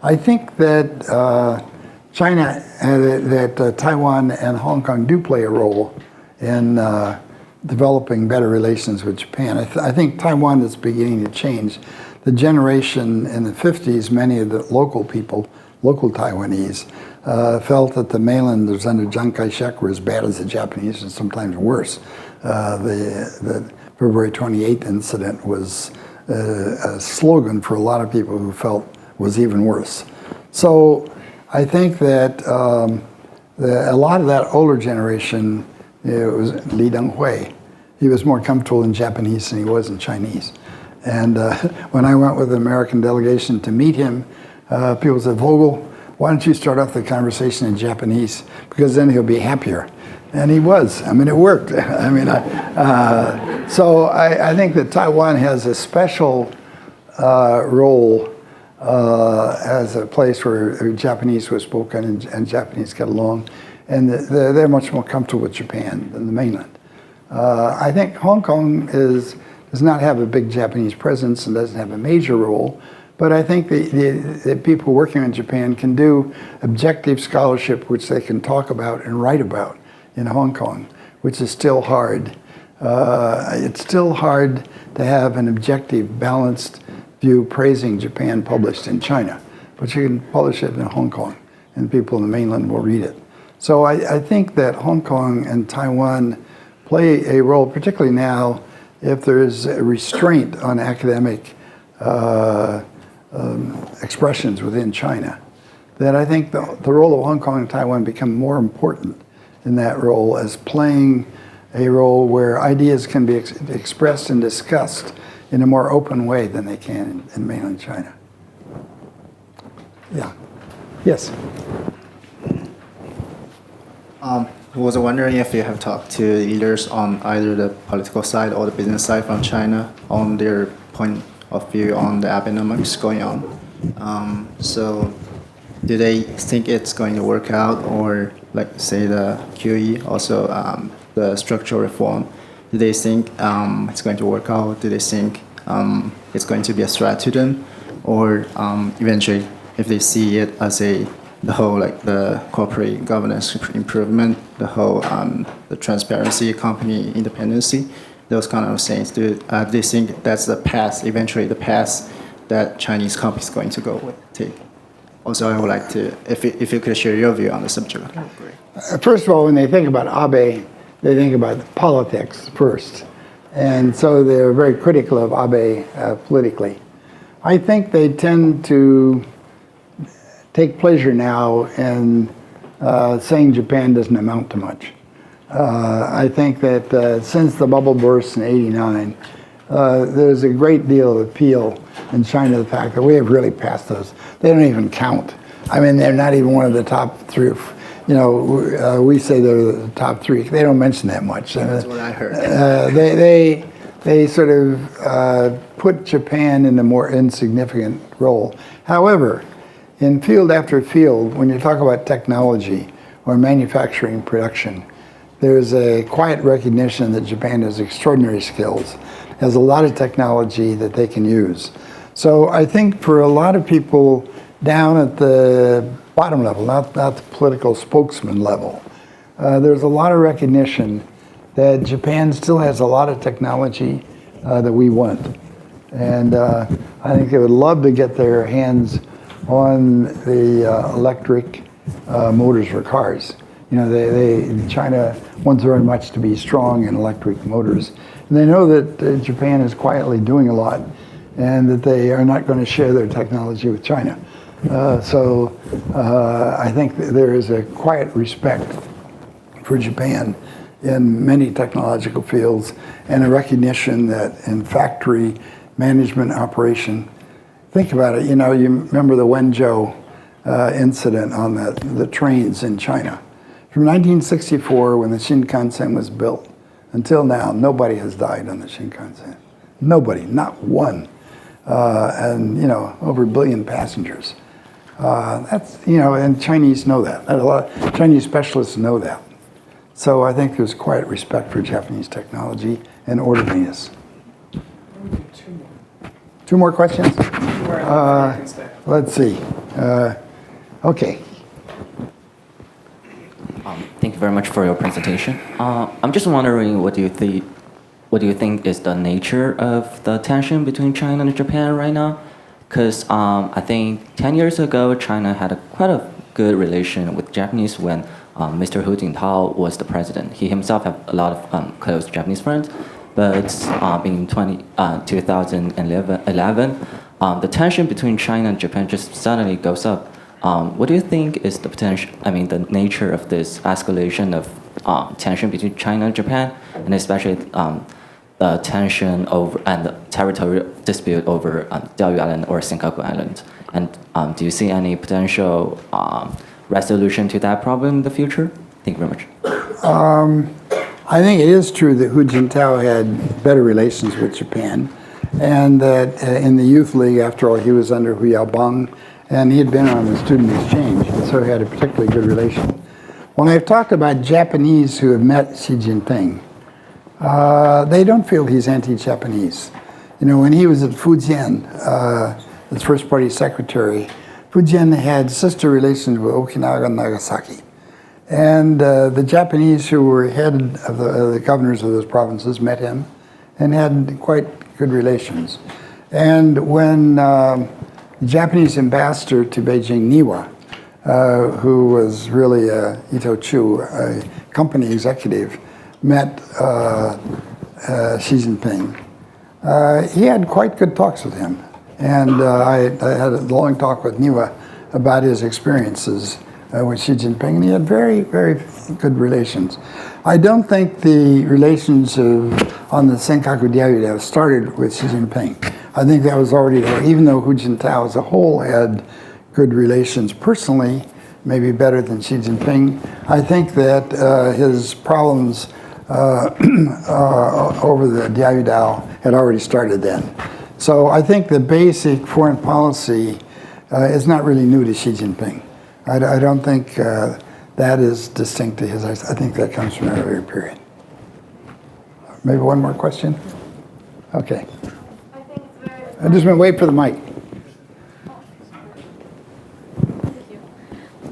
I think that Taiwan and Hong Kong do play a role in developing better relations with Japan. I think Taiwan is beginning to change. The generation in the 50s, many of the local people, local Taiwanese, felt that the mainlanders under Chiang Kai-shek were as bad as the Japanese and sometimes worse. The February 28th incident was a slogan for a lot of people who felt was even worse. So I think that a lot of that older generation, it was Li Denghui. He was more comfortable in Japanese than he was in Chinese. And when I went with the American delegation to meet him, people said, Vogel, why don't you start off the conversation in Japanese? Because then he'll be happier. And he was. I mean, it worked. I mean, so I think that Taiwan has a special role as a place where Japanese was spoken and Japanese get along. And they're much more comfortable with Japan than the mainland. I think Hong Kong does not have a big Japanese presence and doesn't have a major role. But I think the people working in Japan can do objective scholarship, which they can talk about and write about in Hong Kong, which is still hard. It's still hard to have an objective, balanced view praising Japan published in China. But you can publish it in Hong Kong, and people in the mainland will read it. So I think that Hong Kong and Taiwan play a role, particularly now, if there's a restraint on academic expressions within China, that I think the role of Hong Kong and Taiwan become more important in that role as playing a role where ideas can be expressed and discussed in a more open way than they can in mainland China. Yeah. Yes. I was wondering if you have talked to leaders on either the political side or the business side from China on their point of view on the Abenomics going on. So do they think it's going to work out, or like say the QE, also the structural reform, do they think it's going to work out? Do they think it's going to be a threat to them? Or eventually, if they see it as the whole, like the corporate governance improvement, the whole the transparency, company independency, those kind of things, do they think that's the path, eventually the path that Chinese companies going to go with, take? Also, I would like to, if you could share your view on the subject. First of all, when they think about Abe, they think about politics first. And so they're very critical of Abe politically. I think they tend to take pleasure now in saying Japan doesn't amount to much. I think that since the bubble burst in '89, there's a great deal of appeal in China the fact that we have really passed those. They don't even count. I mean, they're not even one of the top three. You know, we say they're the top three. They don't mention that much. That's what I heard. They sort of put Japan in a more insignificant role. However, in field after field, when you talk about technology or manufacturing production, there's a quiet recognition that Japan has extraordinary skills, has a lot of technology that they can use. So I think for a lot of people down at the bottom level, not the political spokesman level, there's a lot of recognition that Japan still has a lot of technology that we want. And I think they would love to get their hands on the electric motors for cars. You know, China wants very much to be strong in electric motors. And they know that Japan is quietly doing a lot and that they are not going to share their technology with China. So I think there is a quiet respect for Japan in many technological fields and a recognition that in factory management operation, think about it, you know, you remember the Wenzhou incident on the trains in China. From 1964, when the Shinkansen was built, until now, nobody has died on the Shinkansen. Nobody, not one. And, you know, over 1 billion passengers. That's, you know, and Chinese know that. A lot of Chinese specialists know that. So I think there's quiet respect for Japanese technology and orderliness. Two more questions? Let's see. Okay. Thank you very much for your presentation. I'm just wondering, what do you think is the nature of the tension between China and Japan right now? Because I think 10 years ago, China had quite a good relation with Japanese when Mr. Hu Jintao was the president. He himself had a lot of close Japanese friends, but in 2011, the tension between China and Japan just suddenly goes up. What do you think is the potential? I mean, the nature of this escalation of tension between China and Japan, and especially the the tension over and the territorial dispute over Diaoyu Island or Senkaku Island? And do you see any potential resolution to that problem in the future? Thank you very much. I think it is true that Hu Jintao had better relations with Japan, and that in the Youth League, after all, he was under Hu Yaobang, and he had been on a student exchange, and so he had a particularly good relation. When I've talked about Japanese who have met Xi Jinping, they don't feel he's anti-Japanese. You know, when he was at Fujian, as first party secretary, Fujian had sister relations with Okinawa and Nagasaki. And the Japanese who were head of the governors of those provinces met him and had quite good relations. And when the Japanese ambassador to Beijing, Niwa, who was really Ito Chu, a company executive, met Xi Jinping, he had quite good talks with him. And I had a long talk with Niwa about his experiences with Xi Jinping, and he had very, very good relations. I don't think the relations on the Senkaku Diaoyu started with Xi Jinping. I think that was already there, even though Hu Jintao as a whole had good relations personally, maybe better than Xi Jinping. I think that his problems over the Diaoyu had already started then. So I think the basic foreign policy is not really new to Xi Jinping. I don't think that is distinct to his. I think that comes from an earlier period. Maybe one more question? Okay. I'm just going to wait for the mic.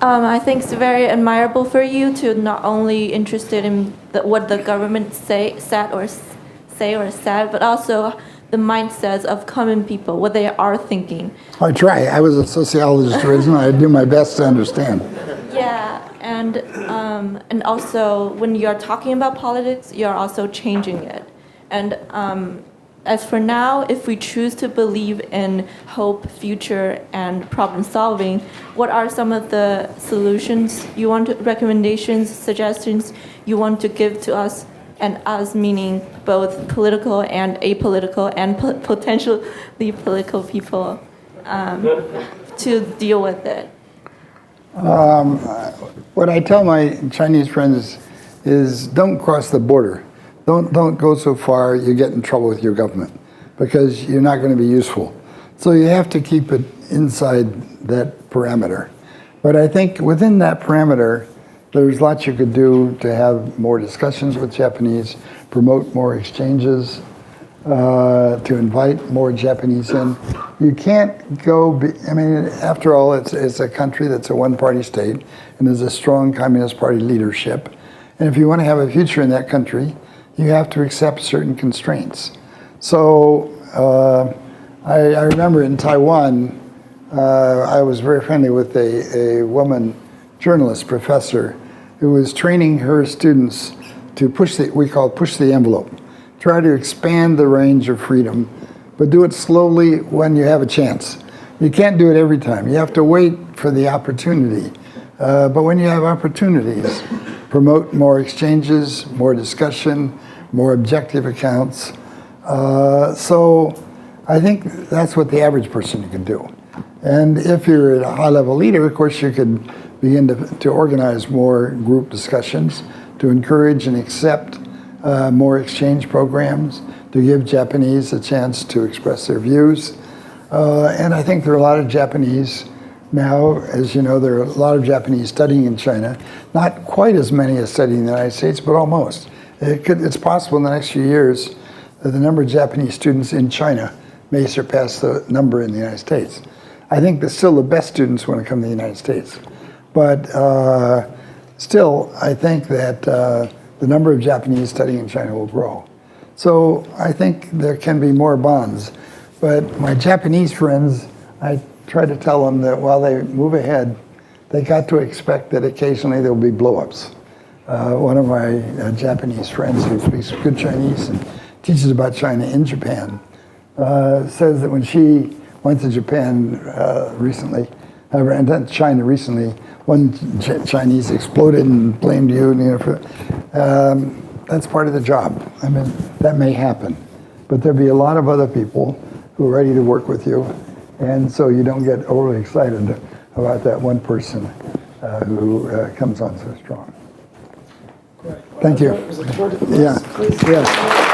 I think it's very admirable for you to not only interested in what the government said, but also the mindsets of common people, what they are thinking. I try. I was a sociologist originally. I do my best to understand. Yeah, and also when you're talking about politics, you're also changing it. And as for now, if we choose to believe in hope, future, and problem solving, what are some of the solutions you want, recommendations, suggestions you want to give to us, and us meaning both political and apolitical and potentially political people to deal with it? What I tell my Chinese friends is don't cross the border. Don't go so far you get in trouble with your government, because you're not going to be useful. So you have to keep it inside that parameter. But I think within that parameter, there's lots you could do to have more discussions with Japanese, promote more exchanges, to invite more Japanese in. You can't go, I mean, after all, it's a country that's a one-party state and there's a strong Communist Party leadership. And if you want to have a future in that country, you have to accept certain constraints. So I remember in Taiwan, I was very friendly with a woman journalist professor who was training her students to push the envelope. Try to expand the range of freedom, but do it slowly when you have a chance. You can't do it every time. You have to wait for the opportunity. But when you have opportunities, promote more exchanges, more discussion, more objective accounts. So I think that's what the average person can do. And if you're a high-level leader, of course, you could begin to organize more group discussions, to encourage and accept more exchange programs, to give Japanese a chance to express their views. And I think there are a lot of Japanese now, as you know, there are a lot of Japanese studying in China. Not quite as many as studying in the United States, but almost. It's possible in the next few years that the number of Japanese students in China may surpass the number in the United States. I think that still the best students want to come to the United States. But still, I think that the number of Japanese studying in China will grow. So I think there can be more bonds. But my Japanese friends, I try to tell them that while they move ahead, they got to expect that occasionally there will be blow-ups. One of my Japanese friends who speaks good Chinese and teaches about China in Japan says that when she went to Japan recently, and then China recently, one Chinese exploded and blamed you. That's part of the job. I mean, that may happen. But there'll be a lot of other people who are ready to work with you. And so you don't get overly excited about that one person who comes on so strong. Thank you. Yeah. Yes.